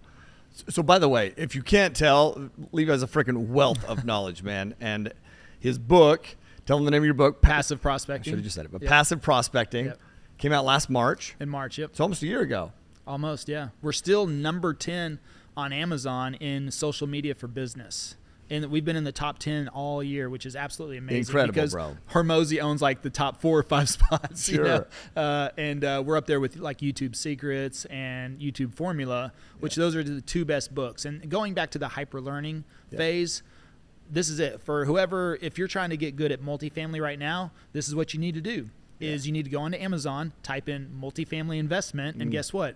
S1: So by the way, if you can't tell, Levi's a freaking wealth of knowledge, man. And his book, tell them the name of your book.
S2: Passive Prospecting.
S1: I should have just said it, but Passive Prospecting came out last March.
S2: In March, yep.
S1: It's almost a year ago.
S2: Almost, yeah. We're still number 10 on Amazon in social media for business. And we've been in the top 10 all year, which is absolutely amazing.
S1: Incredible,
S2: because
S1: bro.
S2: Hormozy owns like the top 4 or 5 spots.
S1: Sure.
S2: You know? And we're up there with like YouTube Secrets and YouTube Formula, which those are the 2 best books. And going back to the hyper learning phase, this is it. For whoever, if you're trying to get good at multifamily right now, this is what you need to do. Is you need to go onto Amazon, type in multifamily investment, and guess what?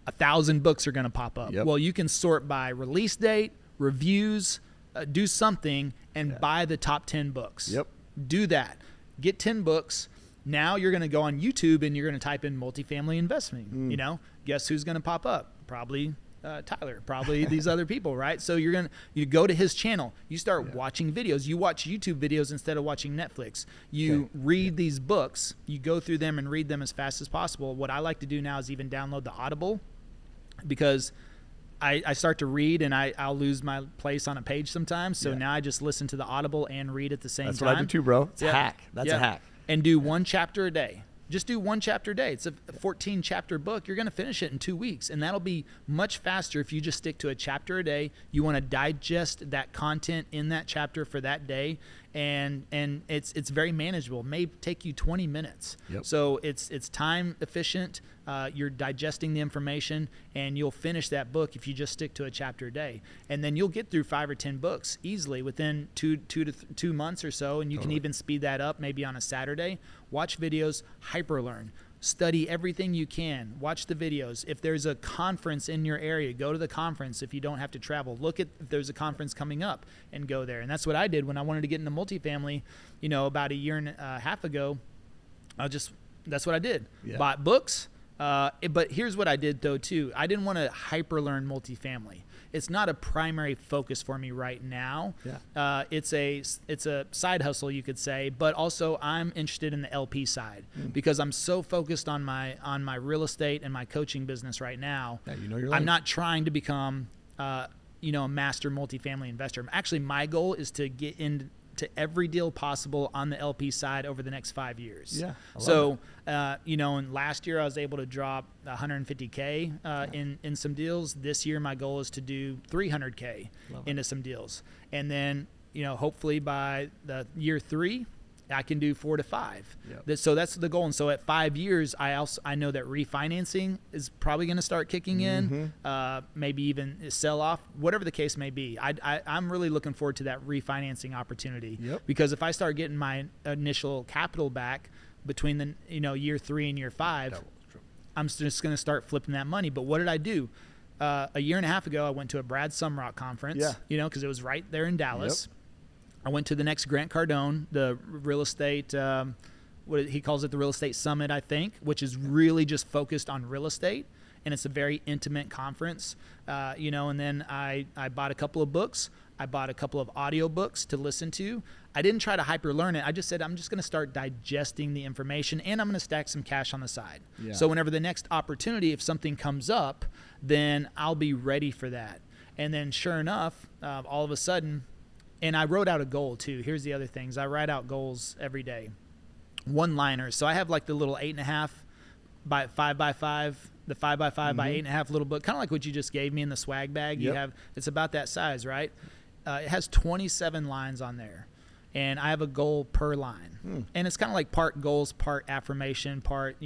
S2: 1,000 books are going to pop up. Well, you can sort by release date, reviews, do something, and buy the top 10 books. Do that. Get 10 books. Now you're going to go on YouTube and you're going to type in multifamily investing. You know, guess who's going to pop up? Probably Tyler, probably these other people, right? So you go to his channel, you start watching videos, you watch YouTube videos instead of watching Netflix. You read these books, you go through them and read them as fast as possible. What I like to do now is even download the Audible, because I start to read and I'll lose my place on a page sometimes. So now I just listen to the Audible and read at the same time.
S1: That's what I do too, bro. It's a hack. That's a hack.
S2: And do 1 chapter a day. Just do 1 chapter a day. It's a 14 chapter book. You're going to finish it in 2 weeks. And that'll be much faster if you just stick to a chapter a day. You want to digest that content in that chapter for that day. And it's very manageable. It may take you 20 minutes. So it's time efficient. You're digesting the information, and you'll finish that book if you just stick to a chapter a day. And then you'll get through 5 or 10 books easily within 2 months or so. And you can even speed that up maybe on a Saturday. Watch videos, hyperlearn. Study everything you can. Watch the videos. If there's a conference in your area, go to the conference if you don't have to travel. Look at if there's a conference coming up and go there. And that's what I did when I wanted to get into multifamily, about a year and a half ago. That's what I did. Bought books. But here's what I did though too. I didn't want to hyperlearn multifamily. It's not a primary focus for me right now. It's a side hustle, you could say, but also I'm interested in the LP side because I'm so focused on my real estate and my coaching business right now. I'm not trying to become a master multifamily investor. Actually, my goal is to get into every deal possible on the LP side over the next 5 years. And last year I was able to drop 150K in some deals. This year my goal is to do 300K into some deals. And then, hopefully by the year 3, I can do 4 to 5. So that's the goal. And so at 5 years, I know that refinancing is probably going to start kicking in, maybe even sell off, whatever the case may be. I'm really looking forward to that refinancing opportunity because if I start getting my initial capital back between the year 3 and year 5, I'm just going to start flipping that money. But what did I do? A year and a half ago, I went to a Brad Sumrock conference, because it was right there in Dallas. I went to the next Grant Cardone, the real estate, what he calls it, the real estate summit, I think, which is really just focused on real estate. And it's a very intimate conference, and then I bought a couple of books. I bought a couple of audio books to listen to. I didn't try to hyper learn it. I just said, I'm just going to start digesting the information and I'm going to stack some cash on the side. So whenever the next opportunity, if something comes up, then I'll be ready for that. And then sure enough, all of a sudden, and I wrote out a goal too. Here's the other things. I write out goals every day. One-liners. So I have like the little 8.5 by 5 by 5, the 5 by 5 by 8.5 little book, kind of like what you just gave me in the swag bag. You have, it's about that size, right? It has 27 lines on there. And I have a goal per line. And it's kind of like part goals, part affirmation, part,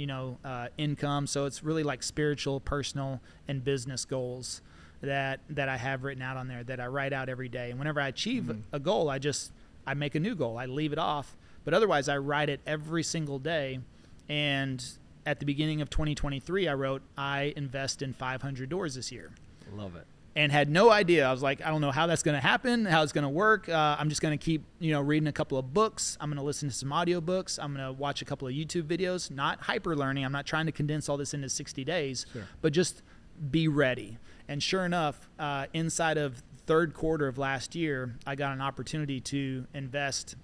S2: income. So it's really like spiritual, personal, and business goals that I have written out on there that I write out every day. And whenever I achieve a goal, I make a new goal. I leave it off. But otherwise, I write it every single day. And at the beginning of 2023, I wrote, I invest in 500 doors this year.
S1: Love it.
S2: And had no idea. I was like, I don't know how that's going to happen, how it's going to work. I'm just going to keep, reading a couple of books. I'm going to listen to some audiobooks. I'm going to watch a couple of YouTube videos, not hyper learning. I'm not trying to condense all this into 60 days, but just be ready. And sure enough, inside of third quarter of last year, I got an opportunity to invest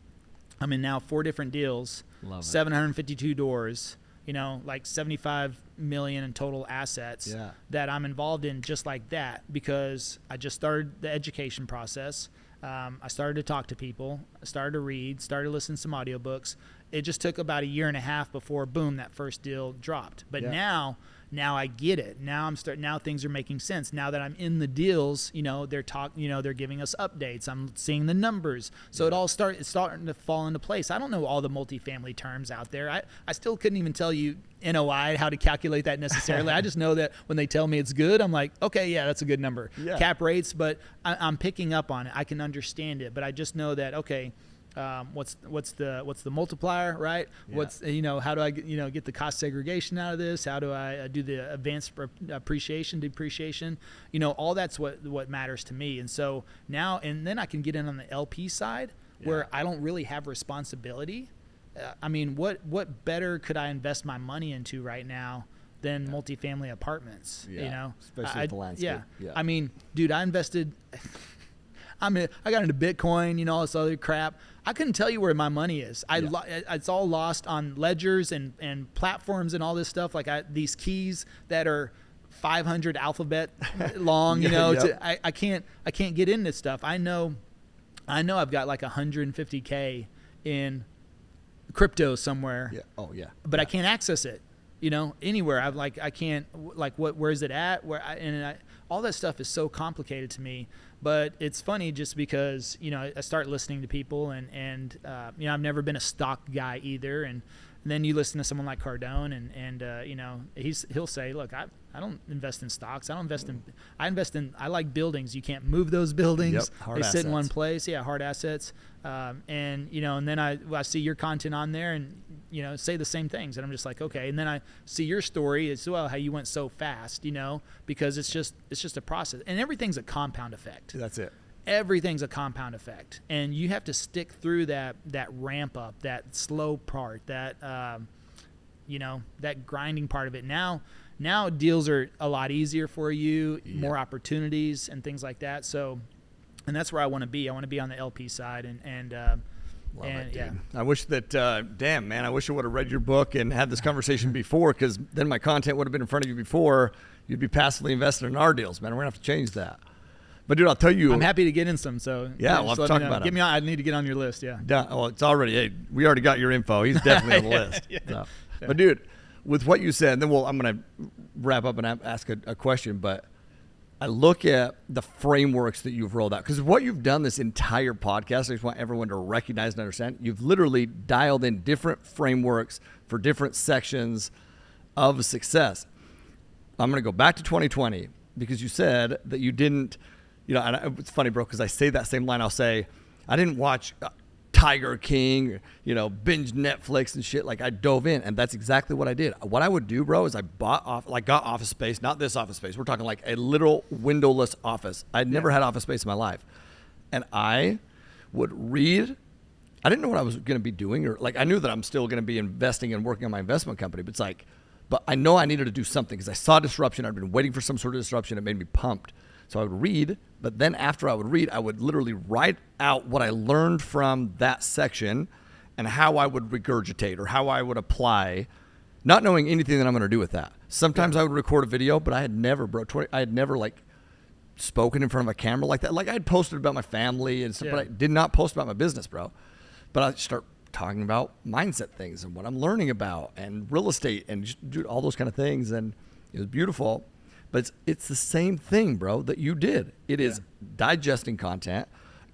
S2: I'm in now 4 different deals,
S1: Love it.
S2: 752 doors, like 75 million in total assets that I'm involved in just like that, because I just started the education process. I started to talk to people, I started to read, started to listen to some audiobooks. It just took about a year and a half before, boom, that first deal dropped. But now I get it. Now now things are making sense. Now that I'm in the deals, they're giving us updates. I'm seeing the numbers. So it's starting to fall into place. I don't know all the multifamily terms out there. I still couldn't even tell you NOI, how to calculate that necessarily. I just know that when they tell me it's good, I'm like, okay, yeah, that's a good number. Yeah. Cap rates, but I'm picking up on it. I can understand it, but I just know that, okay, what's the multiplier, right? Yeah. What's, how do I get the cost segregation out of this? How do I do the advanced appreciation, depreciation? All that's what matters to me. And so now, and then I can get in on the LP side where I don't really have responsibility. What better could I invest my money into right now than multifamily apartments?
S1: Especially with the landscape.
S2: Yeah. Dude, I invested. I got into Bitcoin, all this other crap. I couldn't tell you where my money is. It's all lost on ledgers and platforms and all this stuff. Like these keys that are 500 alphabet long. I can't get into stuff. I know I've got like 150K in crypto somewhere.
S1: Yeah. Oh yeah.
S2: But I can't access it. Anywhere. I can't, where is it at? All that stuff is so complicated to me. But it's funny just because, I start listening to people and I've never been a stock guy either. And then you listen to someone like Cardone and he'll say, look, I don't invest in stocks. I invest in, I like buildings. You can't move those buildings.
S1: Hard
S2: they
S1: assets.
S2: sit in one place. Yeah. Hard assets. And then I see your content on there and, say the same things. And I'm just like, okay. And then I see your story as well, how you went so fast, because it's just a process, and everything's a compound effect.
S1: That's it.
S2: Everything's a compound effect, and you have to stick through that ramp up, that slow part, that that grinding part of it. Now deals are a lot easier for you, more opportunities and things like that. So, and that's where I want to be. I want to be on the LP side, and
S1: Love it, dude. Yeah. I wish that, damn, man, I wish I would have read your book and had this conversation before, because then my content would have been in front of you before. You'd be passively invested in our deals, man. We're going to have to change that. But, dude, I'll tell you.
S2: I'm happy to get in some, so.
S1: Yeah, we'll have to talk about it.
S2: Get me on. I need to get on your list, yeah.
S1: Well, it's already, hey, we already got your info. He's definitely on the list. So. But, dude, with what you said, then I'm going to wrap up and ask a question, but I look at the frameworks that you've rolled out, because what you've done this entire podcast, I just want everyone to recognize and understand, you've literally dialed in different frameworks for different sections of success. I'm going to go back to 2020, because you said that you didn't, and it's funny, bro, because I say that same line. I'll say, I didn't watch Tiger King, binge Netflix and shit. Like, I dove in, and that's exactly what I did. What I would do, bro, is I got office space, not this office space. We're talking like a literal windowless office. I'd never had office space in my life. And I would read. I didn't know what I was going to be doing, or like, I knew that I'm still going to be investing and working on my investment company, but I know I needed to do something because I saw disruption. I'd been waiting for some sort of disruption. It made me pumped. So I would read, but then after I would read, I would literally write out what I learned from that section and how I would regurgitate or how I would apply, not knowing anything that I'm going to do with that. Sometimes I would record a video, but I had never, like spoken in front of a camera like that. Like, I had posted about my family and stuff, but I did not post about my business, bro. But I start talking about mindset things and what I'm learning about and real estate and just do all those kind of things. And it was beautiful. But it's the same thing, bro, that you did. It is digesting content,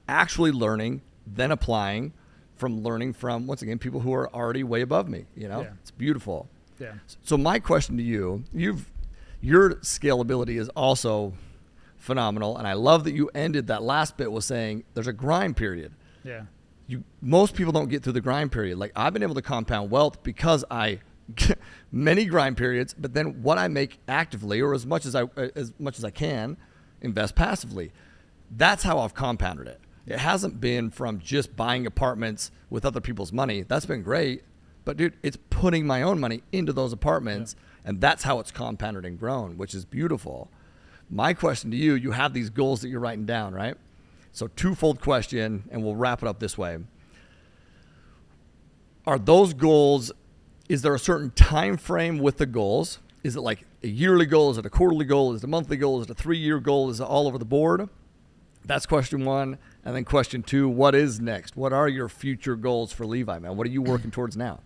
S1: actually learning, then applying, from learning from, once again, people who are already way above me. It's beautiful. Yeah. So my question to you, your scalability is also phenomenal, and I love that you ended that last bit with saying there's a grind period.
S2: Yeah.
S1: Most people don't get through the grind period. Like, I've been able to compound wealth because I many grind periods, but then what I make actively, or as much as I can, invest passively. That's how I've compounded it. It hasn't been from just buying apartments with other people's money. That's been great, but dude, it's putting my own money into those apartments, and that's how it's compounded and grown, which is beautiful. My question to you, you have these goals that you're writing down, right? So twofold question, and we'll wrap it up this way. are those goals, is there a certain time frame with the goals? Is it like a yearly goal? Is it a quarterly goal? Is it a monthly goal? Is it a 3-year goal? Is it all over the board? That's question one. And then question two, what is next? What are your future goals for Levi, man? What are you working towards now?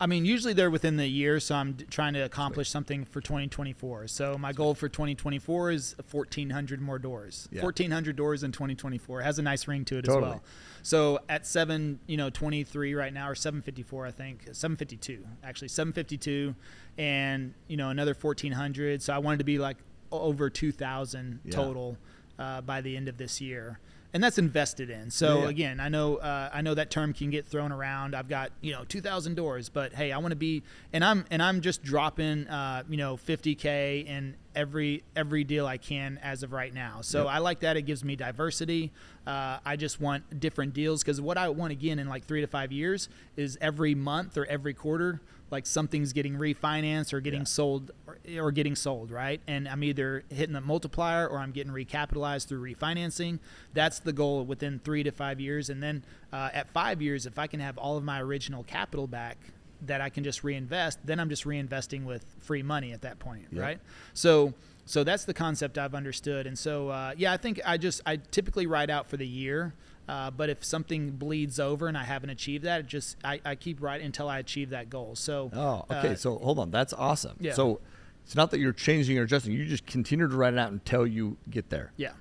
S2: I mean, usually they're within the year, so I'm trying to accomplish something for 2024. So my goal for 2024 is 1,400 more doors. 1,400 doors in 2024. It has a nice ring to it as well. So at 723 right now, or 754, I think, 752, actually 752, and another 1,400. So I wanted to be like over 2,000 total by the end of this year. And that's invested in. So again, I know that term can get thrown around. I've got 2,000 doors, but hey, I want to be, and I'm just dropping $50K in every deal I can as of right now. So I like that. It gives me diversity. I just want different deals, because what I want again in like 3 to 5 years is every month or every quarter, like something's getting refinanced or getting sold or getting sold, right? And I'm either hitting the multiplier or I'm getting recapitalized through refinancing. That's the goal within 3 to 5 years. And then at 5 years, if I can have all of my original capital back that I can just reinvest, then I'm just reinvesting with free money at that point, right? So that's the concept I've understood. And so, I think I typically ride out for the year. But if something bleeds over and I haven't achieved that, I keep riding until I achieve that goal. So,
S1: okay. So hold on. That's awesome.
S2: Yeah.
S1: So it's not that you're changing or adjusting. You just continue to write it out until you get there.
S2: Yeah.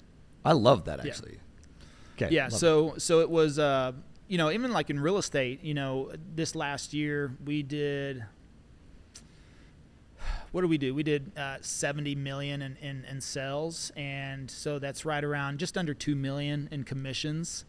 S1: I love that, actually. Okay.
S2: Yeah. So it was, even like in real estate, this last year we did, what did we do? We did 70 million in sales. And so that's right around just under 2 million in commissions.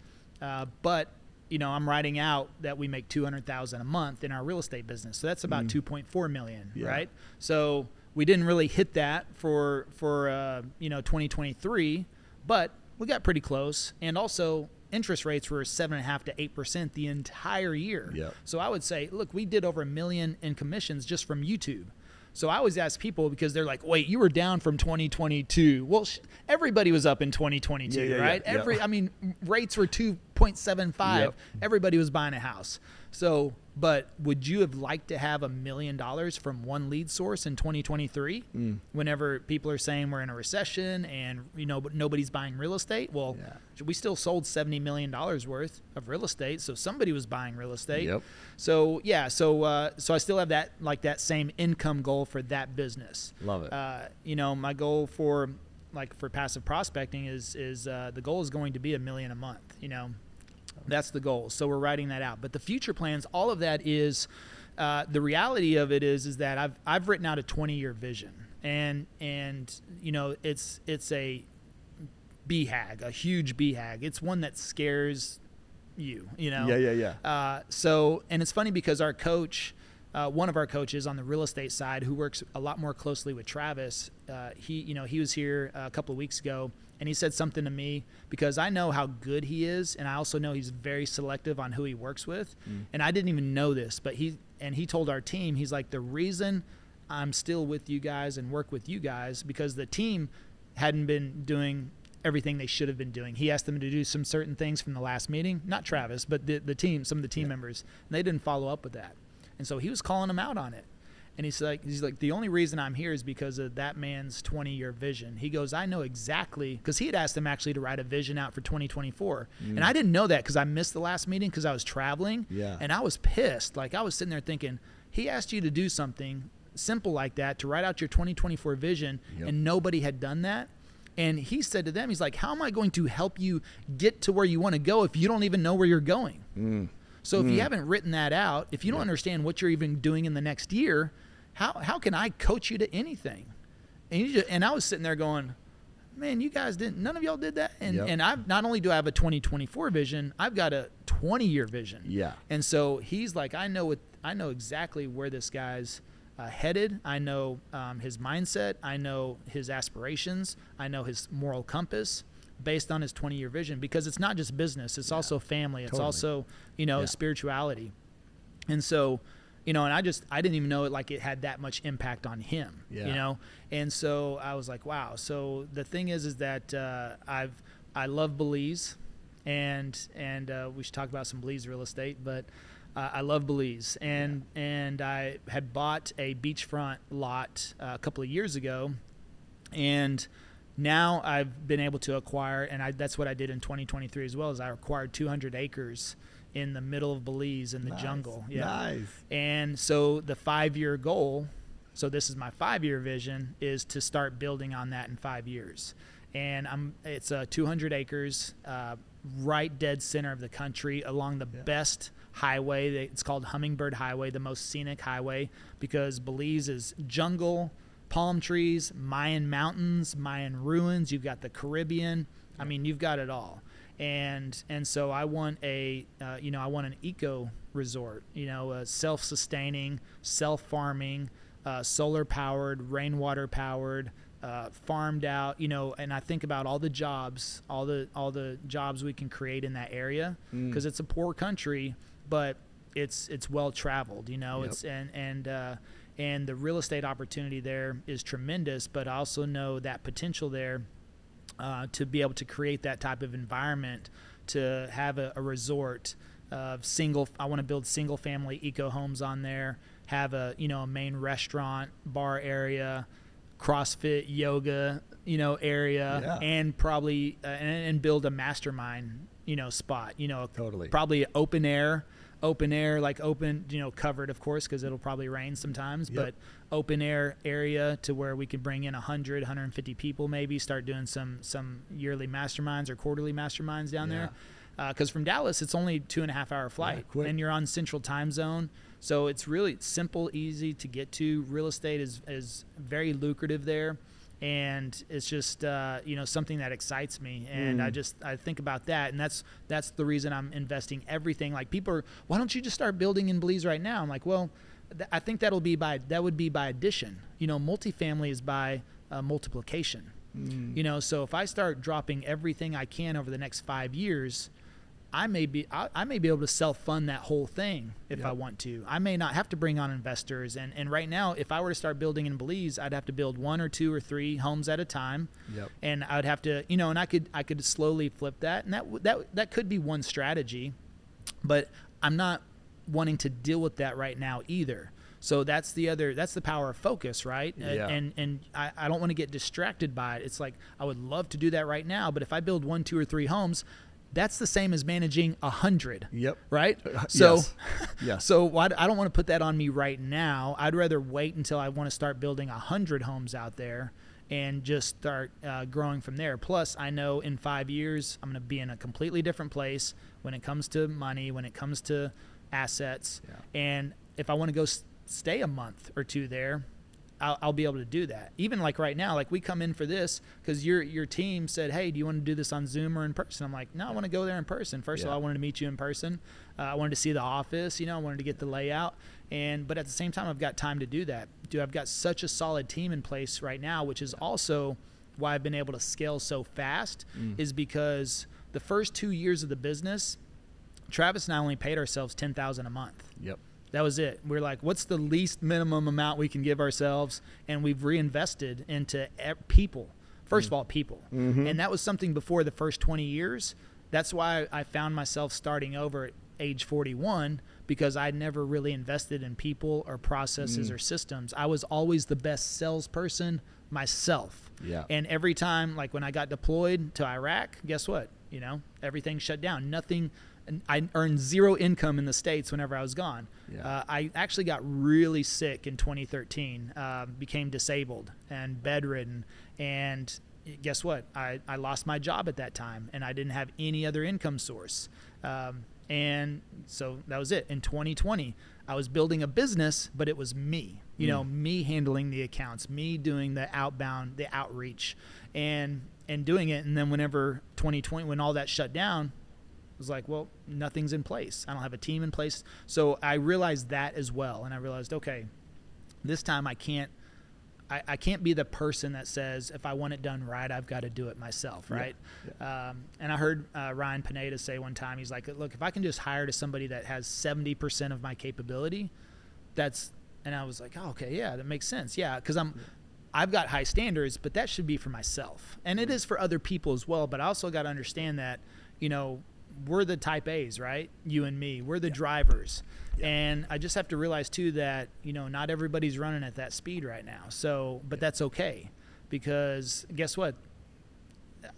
S2: But I'm writing out that we make 200,000 a month in our real estate business. So that's about 2.4 million, right? So we didn't really hit that for 2023, but we got pretty close. And also interest rates were 7.5% to 8% the entire year.
S1: Yep.
S2: So I would say, look, we did over 1 million in commissions just from YouTube. So I always ask people, because they're like, wait, you were down from 2022. Well, everybody was up in 2022, right? I mean, rates were 2.75. Yep. Everybody was buying a house. So, but would you have liked to have $1 million from one lead source in 2023 whenever people are saying we're in a recession and, but nobody's buying real estate? Well, we still sold $70 million worth of real estate. So somebody was buying real estate. Yep. So, so I still have that same income goal for that business.
S1: Love it.
S2: My goal for passive prospecting is the goal is going to be $1 million a month, That's the goal. So we're writing that out. But the future plans, all of that is, the reality of it is that I've written out a 20-year vision, and it's a BHAG, a huge BHAG. It's one that scares you, So, and it's funny because our coach, one of our coaches on the real estate side, who works a lot more closely with Travis, he was here a couple of weeks ago. And he said something to me, because I know how good he is, and I also know he's very selective on who he works with. And I didn't even know this, but he told our team, he's like, the reason I'm still with you guys and work with you guys, because the team hadn't been doing everything they should have been doing. He asked them to do some certain things from the last meeting, not Travis, but the team, some of the team members, and they didn't follow up with that. And so he was calling them out on it. And he's like, the only reason I'm here is because of that man's 20-year vision. He goes, I know exactly, because he had asked him actually to write a vision out for 2024. And I didn't know that because I missed the last meeting because I was traveling. Yeah. And I was pissed. Like, I was sitting there thinking, he asked you to do something simple like that, to write out your 2024 vision, and nobody had done that. And he said to them, he's like, how am I going to help you get to where you want to go if you don't even know where you're going? So if you haven't written that out, if you don't understand what you're even doing in the next year, how can I coach you to anything? And I was sitting there going, man, you guys none of y'all did that. And I've not only do I have a 2024 vision, I've got a 20-year vision. Yeah. And so he's like, I know exactly where this guy's headed. I know his mindset. I know his aspirations. I know his moral compass based on his 20-year vision, because it's not just business. It's also family. It's also, spirituality. And so, and I didn't even know it had that much impact on him, And so I was like, wow. So the thing is that I love Belize, and we should talk about some Belize real estate, but I love Belize, and I had bought a beachfront lot a couple of years ago, and now I've been able to acquire, and that's what I did in 2023 as well, is I acquired 200 acres in the middle of Belize in the jungle. Yeah.
S1: Nice.
S2: And so the 5-year goal, so this is my 5-year vision, is to start building on that in 5 years. And it's 200 acres, right dead center of the country, along the best highway. It's called Hummingbird Highway, the most scenic highway, because Belize is jungle, palm trees, Mayan mountains, Mayan ruins. You've got the Caribbean. I mean, you've got it all. And so I want I want an eco resort, a self-sustaining, self-farming, solar powered, rainwater powered, farmed out, and I think about all the jobs we can create in that area, because it's a poor country, but it's well traveled, it's and the real estate opportunity there is tremendous, but I also know that potential there to be able to create that type of environment, to have a resort of I want to build single family eco homes on there, have a main restaurant, bar area, CrossFit, yoga, area, and probably and build a mastermind, spot,
S1: totally,
S2: probably open air, like open, covered, of course, because it'll probably rain sometimes, but open air area to where we could bring in 150 people, maybe start doing some yearly masterminds or quarterly masterminds down there. Because from Dallas, it's only 2.5 hour flight, and you're on Central Time Zone. So it's really simple, easy to get to. Real estate is very lucrative there, and it's just something that excites me. And I think about that, and that's the reason I'm investing everything. Like, people are, why don't you just start building in Belize right now? I'm like, well, I think that would be by addition. Multifamily is by multiplication. So if I start dropping everything I can over the next 5 years, I may be able to self-fund that whole thing if I want to. I may not have to bring on investors. And right now, if I were to start building in Belize, I'd have to build 1 or 2 or 3 homes at a time. And I'd have to, and I could slowly flip that. And that could be one strategy, but I'm not wanting to deal with that right now either. So that's the power of focus, right? And I don't want to get distracted by it. It's like, I would love to do that right now, but if I build 1, 2, or 3 homes, that's the same as managing 100. Right? So, so I don't want to put that on me right now. I'd rather wait until I want to start building 100 homes out there and just start growing from there. Plus, I know in 5 years, I'm going to be in a completely different place when it comes to money, when it comes to assets. And if I want to go stay a month or 2 there, I'll be able to do that. Even like right now, like we come in for this because your team said, hey, do you want to do this on Zoom or in person? I'm like, no, I want to go there in person. First of all, I wanted to meet you in person. I wanted to see the office, I wanted to get the layout. But at the same time, I've got time to do that. I've got such a solid team in place right now, which is also why I've been able to scale so fast, is because the first 2 years of the business, Travis and I only paid ourselves $10,000 a month. That was it. We're like, what's the least minimum amount we can give ourselves? And we've reinvested into people. First of all, people. And that was something before the first 20 years. That's why I found myself starting over at age 41, because I never really invested in people or processes or systems. I was always the best salesperson myself. And every time, like when I got deployed to Iraq, guess what? Everything shut down. Nothing. And I earned 0 income in the States whenever I was gone. I actually got really sick in 2013, became disabled and bedridden. And guess what? I lost my job at that time, and I didn't have any other income source. And so that was it. In 2020, I was building a business, but it was me, me handling the accounts, me doing the outbound, the outreach, and doing it. And then whenever 2020, when all that shut down, it was like, well, nothing's in place. I don't have a team in place. So I realized that as well. And I realized, okay, this time I can't be the person that says, if I want it done right, I've got to do it myself. Right. And I heard Ryan Pineda say one time, he's like, look, if I can just hire to somebody that has 70% of my capability, and I was like, oh, okay, yeah, that makes sense. Yeah. Cause I've got high standards, but that should be for myself. And it is for other people as well. But I also got to understand that, we're the type A's, right? You and me, we're the drivers. Yeah. And I just have to realize too that, not everybody's running at that speed right now. So, but that's okay, because guess what?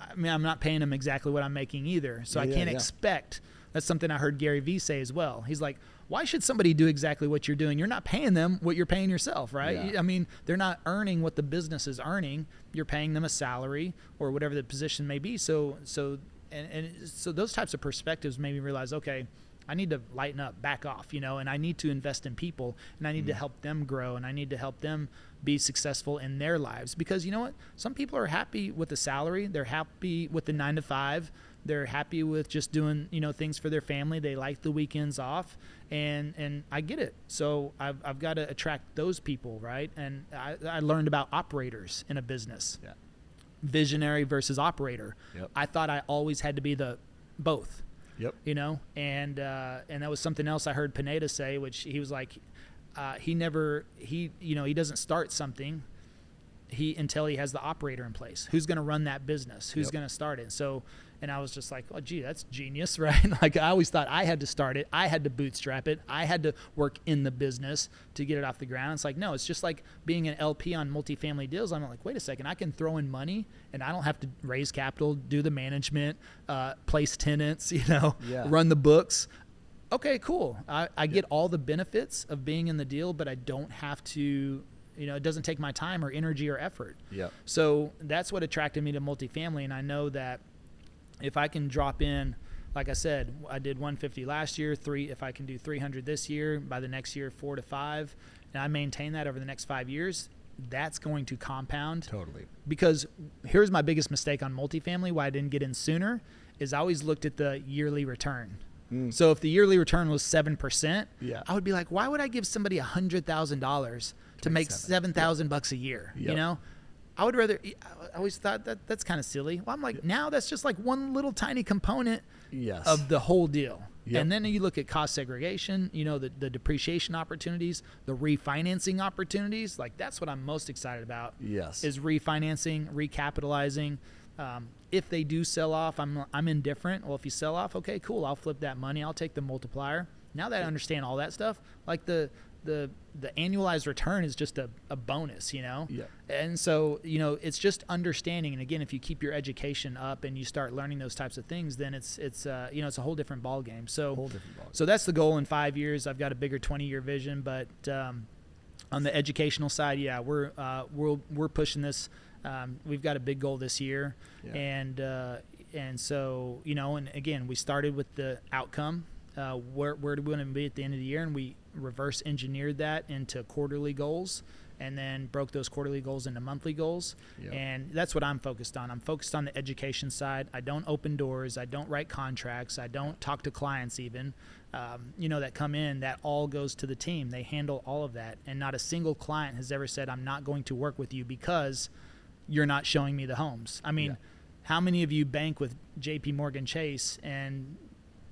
S2: I mean, I'm not paying them exactly what I'm making either. So I can't expect. That's something I heard Gary Vee say as well. He's like, why should somebody do exactly what you're doing? You're not paying them what you're paying yourself, right? Yeah. I mean, they're not earning what the business is earning. You're paying them a salary or whatever the position may be. So those types of perspectives made me realize, okay, I need to lighten up, back off, and I need to invest in people, and I need to help them grow, and I need to help them be successful in their lives. Because you know what? Some people are happy with the salary. They're happy with the 9 to 5. They're happy with just doing, things for their family. They like the weekends off, and I get it. So I've got to attract those people, right? And I learned about operators in a business. Yeah. Visionary versus operator. Yep. I thought I always had to be the both. Yep. And that was something else I heard Pineda say, which he was like, he doesn't start something until he has the operator in place. Who's going to run that business? Who's going to start it? So, and I was just like, oh, gee, that's genius, right? Like, I always thought I had to start it. I had to bootstrap it. I had to work in the business to get it off the ground. It's like, no, it's just like being an LP on multifamily deals. I'm like, wait a second, I can throw in money and I don't have to raise capital, do the management, place tenants, run the books. Okay, cool. I get all the benefits of being in the deal, but I don't have to, it doesn't take my time or energy or effort. Yeah. So that's what attracted me to multifamily. And I know that if I can drop in, like I said, I did 150 last year, if I can do 300 this year, by the next year, 4 to 5, and I maintain that over the next 5 years, that's going to compound. Totally. Because here's my biggest mistake on multifamily, why I didn't get in sooner, is I always looked at the yearly return. So if the yearly return was 7%, I would be like, why would I give somebody $100,000 to make $7,000 a year? Yep. I would rather. I always thought that's kind of silly. Well, I'm like, now that's just like one little tiny component of the whole deal. Yep. And then you look at cost segregation, the depreciation opportunities, the refinancing opportunities. Like, that's what I'm most excited about. Yes, is refinancing, recapitalizing. If they do sell off, I'm indifferent. Well, if you sell off, okay, cool. I'll flip that money. I'll take the multiplier. Now that I understand all that stuff, like the annualized return is just a bonus, Yeah. And so, it's just understanding. And again, if you keep your education up and you start learning those types of things, then it's a whole different ball game. So that's the goal in 5 years. I've got a bigger 20-year vision, but on the educational side, we're pushing this. We've got a big goal this year. Yeah. And so, and again, we started with the outcome. Where do we want to be at the end of the year? And we reverse engineered that into quarterly goals, and then broke those quarterly goals into monthly goals. Yep. And that's what I'm focused on. I'm focused on the education side. I don't open doors. I don't write contracts. I don't talk to clients even, that come in. That all goes to the team. They handle all of that. And not a single client has ever said, I'm not going to work with you because you're not showing me the homes. I mean, how many of you bank with JP Morgan Chase and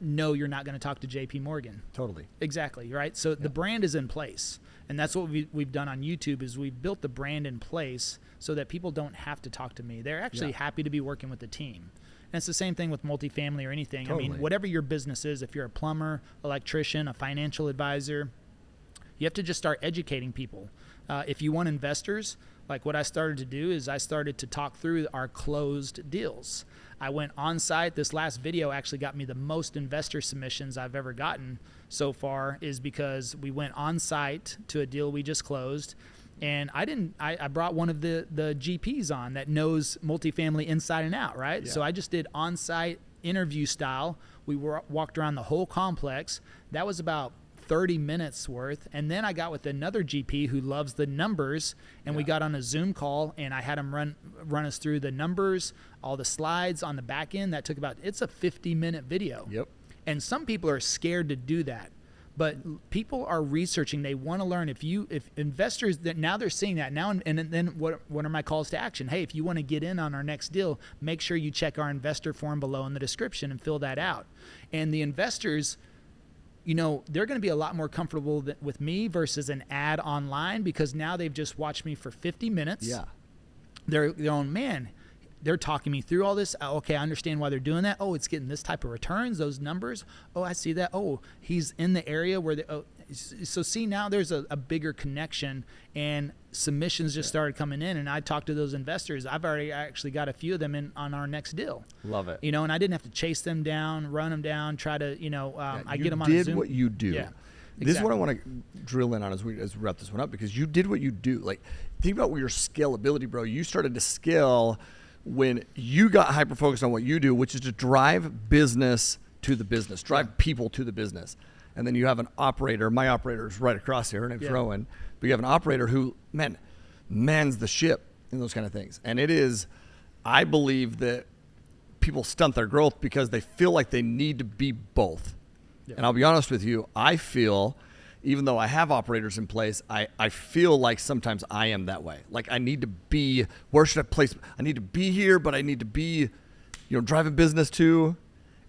S2: know you're not going to talk to JP Morgan? Totally. Exactly, right? So the brand is in place. And that's what we've done on YouTube, is we've built the brand in place so that people don't have to talk to me. They're actually happy to be working with the team. And it's the same thing with multifamily or anything. Totally. I mean, whatever your business is, if you're a plumber, electrician, a financial advisor, you have to just start educating people. If you want investors, like what I started to do is I started to talk through our closed deals. I went on site. This last video actually got me the most investor submissions I've ever gotten so far, is because we went on site to a deal we just closed. And I brought one of the GPs on that knows multifamily inside and out, right? Yeah. So I just did on-site interview style. We walked around the whole complex. That was about 30 minutes worth. And then I got with another GP who loves the numbers, and we got on a Zoom call, and I had him run us through the numbers, all the slides on the back end. That took it's a 50-minute video. Yep. And some people are scared to do that. But people are researching. They want to learn. If investors, that now they're seeing that now, and then what are my calls to action? Hey, if you want to get in on our next deal, make sure you check our investor form below in the description and fill that out. And the investors, they're going to be a lot more comfortable with me versus an ad online, because now they've just watched me for 50 minutes. Yeah. They're going, man, they're talking me through all this. Okay, I understand why they're doing that. Oh, it's getting this type of returns, those numbers. Oh, I see that. Oh, he's in the area where so see, now there's a bigger connection, and submissions just started coming in, and I talked to those investors. I've already actually got a few of them in on our next deal.
S1: Love it.
S2: And I didn't have to chase them down, run them down, try to, I get them on
S1: Zoom. You
S2: Zoom.
S1: did what you do.
S2: Yeah.
S1: This is what I want to drill in on as we wrap this one up, because you did what you do. Like, think about your scalability, bro. You started to scale when you got hyper focused on what you do, which is to drive business to the business, drive people to the business. And then you have an operator. My operator is right across here. Her name's Rowan. But you have an operator who, mans the ship and those kind of things. And it is, I believe that people stunt their growth because they feel like they need to be both. Yeah. And I'll be honest with you, I feel, even though I have operators in place, I feel like sometimes I am that way. Like, I need to be, where should I place? I need to be here, but I need to be, drive a business too.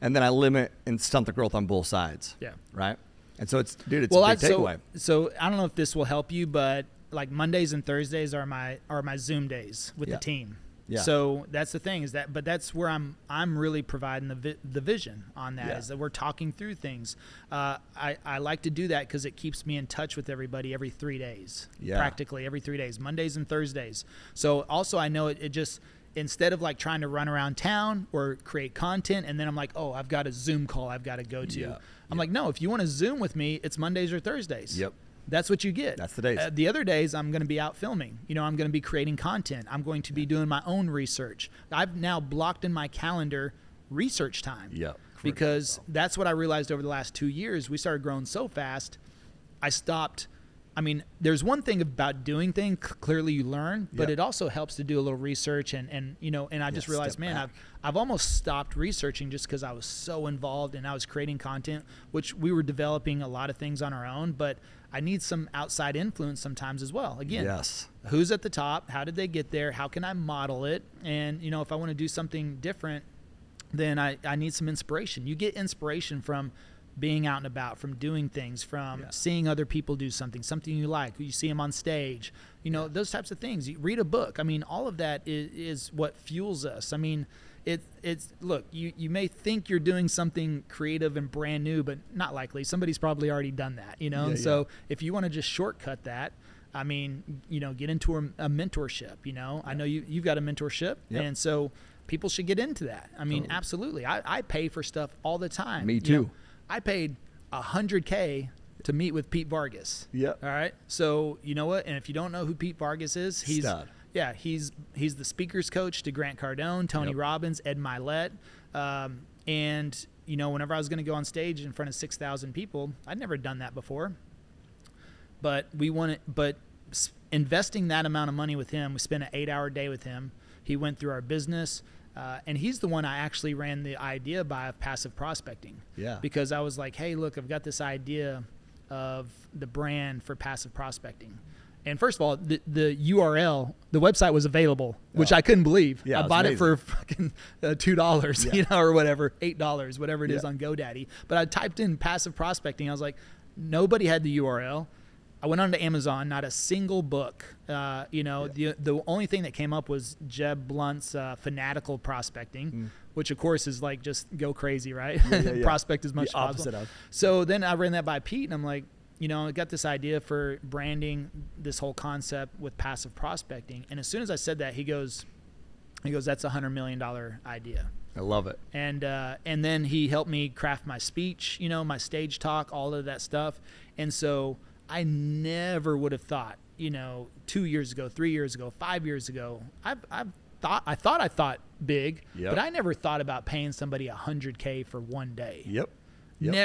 S1: And then I limit and stunt the growth on both sides. Yeah. Right? And so it's a big takeaway.
S2: So I don't know if this will help you, but like Mondays and Thursdays are my Zoom days with the team. Yeah. So that's the thing, but that's where I'm really providing the vision on that, is that we're talking through things. I like to do that because it keeps me in touch with everybody every 3 days, practically every 3 days, Mondays and Thursdays. So also I know it just, instead of like trying to run around town or create content and then I'm like, oh, I've got a Zoom call I've got to go to. I'm like, no, if you want to Zoom with me, it's Mondays or Thursdays.
S1: Yep.
S2: That's what you get.
S1: That's the days.
S2: The other days I'm going to be out filming. I'm going to be creating content. I'm going to be doing my own research. I've now blocked in my calendar research time.
S1: Yeah.
S2: Because that's what I realized over the last 2 years. We started growing so fast. I stopped. I mean, there's one thing about doing things, clearly you learn, but it also helps to do a little research and I just realized, I've almost stopped researching just because I was so involved and I was creating content, which we were developing a lot of things on our own, but I need some outside influence sometimes as well. Again, who's at the top? How did they get there? How can I model it? And, if I want to do something different, then I need some inspiration. You get inspiration from being out and about, from doing things, from seeing other people do something you like, you see them on stage, those types of things. You read a book. I mean, all of that is what fuels us. I mean, it's look, you may think you're doing something creative and brand new, but not likely. Somebody's probably already done that, So if you want to just shortcut that, I mean, get into a mentorship, I know you've got a mentorship, and so people should get into that. I mean, absolutely. I pay for stuff all the time.
S1: Me too.
S2: I paid $100K to meet with Pete Vargas.
S1: Yep.
S2: All right. So you know what? And if you don't know who Pete Vargas is, he's the speakers coach to Grant Cardone, Tony Robbins, Ed Milet. And whenever I was going to go on stage in front of 6,000 people, I'd never done that before. But investing that amount of money with him, we spent an 8-hour day with him. He went through our business. And he's the one I actually ran the idea by of passive prospecting. Yeah. Because I was like, hey, look, I've got this idea of the brand for passive prospecting. And first of all, the URL, the website was available, which I couldn't believe. Yeah, I bought it for fucking $2, or whatever, $8, whatever it is on GoDaddy. But I typed in passive prospecting. I was like, nobody had the URL. I went on to Amazon, not a single book. The only thing that came up was Jeb Blunt's Fanatical Prospecting, which of course is like just go crazy, right? Prospect as much as possible. So then I ran that by Pete, and I'm like, I got this idea for branding this whole concept with passive prospecting. And as soon as I said that, he goes, that's a $100 million idea.
S1: I love it.
S2: And then he helped me craft my speech, my stage talk, all of that stuff. And so I never would have thought, 2 years ago, 3 years ago, 5 years ago, I thought big, but I never thought about paying somebody $100K for one day.
S1: Yep.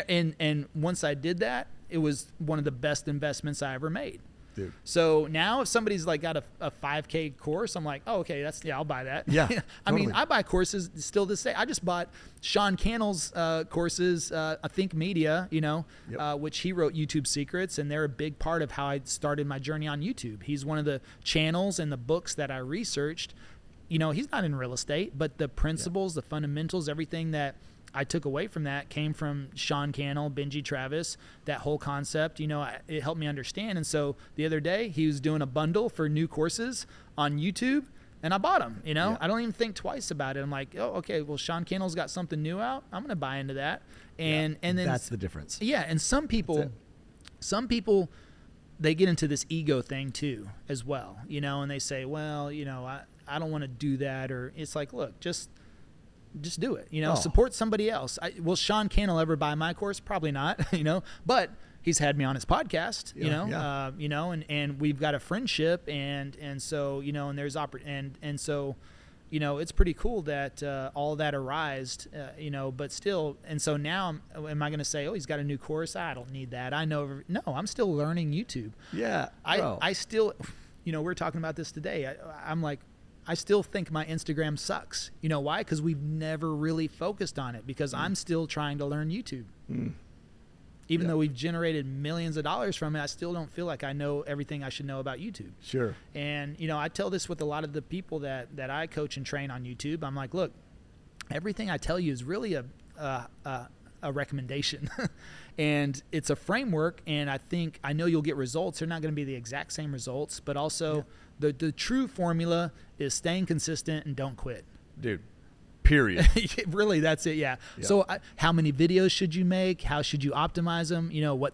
S2: And once I did that, it was one of the best investments I ever made.
S1: Dude.
S2: So now if somebody's like got a 5K course, I'm like, oh, okay, I'll buy that.
S1: Yeah.
S2: I mean, I buy courses still this day. I just bought Sean Cannell's courses, I Think Media, which he wrote YouTube Secrets, and they're a big part of how I started my journey on YouTube. He's one of the channels and the books that I researched. He's not in real estate, but the principles, the fundamentals, everything that I took away from that came from Sean Cannell, Benji Travis, that whole concept. It helped me understand. And so the other day he was doing a bundle for new courses on YouTube. and I bought them. You know,
S1: Yeah.
S2: I don't even think twice about it. I'm like, oh, okay, well, Sean Cannell's got something new out. I'm going to buy into that. And then
S1: that's the difference.
S2: Yeah, and some people, they get into this ego thing too, as well. You know, and they say, well, you know, I don't want to do that, or it's like, look, just do it. You know, support somebody else. Will Sean Cannell ever buy my course? Probably not. You know, but he's had me on his podcast. You know, and we've got a friendship, and so, you know, and there's and so, you know, it's pretty cool that all that arised, you know, but still. And so now, am I going to say, oh, he's got a new course? I don't need that. I know. No, I'm still learning YouTube.
S1: Yeah.
S2: I still, you know, we're talking about this today. I'm like, I still think my Instagram sucks. You know why? Because we've never really focused on it, because I'm still trying to learn YouTube. Even though we've generated millions of dollars from it, I still don't feel like I know everything I should know about YouTube.
S1: Sure.
S2: And, you know, I tell this with a lot of the people that I coach and train on YouTube. I'm like, look, everything I tell you is really a recommendation. And it's a framework, and I know you'll get results. They're not going to be the exact same results, but also the true formula is staying consistent and don't quit.
S1: Dude. Period.
S2: Really, that's it. Yeah. So how many videos should you make? How should you optimize them? You know,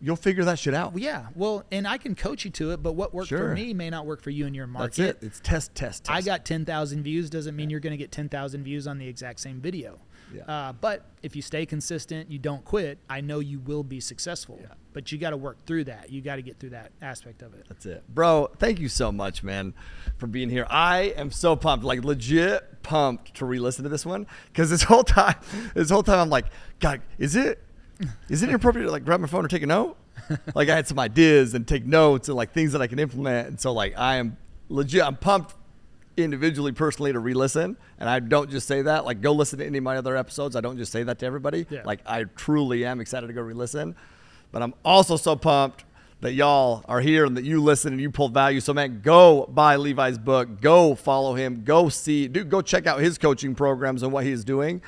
S1: you'll figure that shit out.
S2: Yeah. Well, and I can coach you to it, but what worked for me may not work for you and your market.
S1: That's it. It's test.
S2: I got 10,000 views. Doesn't mean you're going to get 10,000 views on the exact same video.
S1: Yeah.
S2: But if you stay consistent, you don't quit, I know you will be successful.
S1: Yeah.
S2: But you got to work through that. You got to get through that aspect of it.
S1: That's it. Bro, thank you so much, man, for being here. I am so pumped, like legit pumped to re-listen to this one, because this whole time I'm like, God, is it inappropriate to like grab my phone or take a note? Like I had some ideas and take notes and like things that I can implement. And so like I'm pumped individually, personally, to re-listen. And I don't just say that, like go listen to any of my other episodes. I don't just say that to everybody.
S2: Yeah.
S1: Like I truly am excited to go re-listen. But I'm also so pumped that y'all are here and that you listen and you pull value. So man, go buy Levi's book, go follow him, go check out his coaching programs and what he's doing.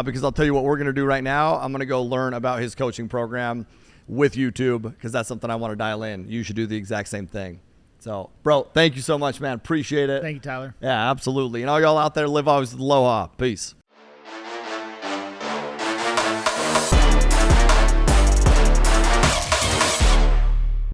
S1: Because I'll tell you what we're going to do right now. I'm going to go learn about his coaching program with YouTube, because that's something I want to dial in. You should do the exact same thing. So, bro, thank you so much, man. Appreciate it.
S2: Thank you, Tyler.
S1: Yeah, absolutely. And all y'all out there, live always with aloha. Peace.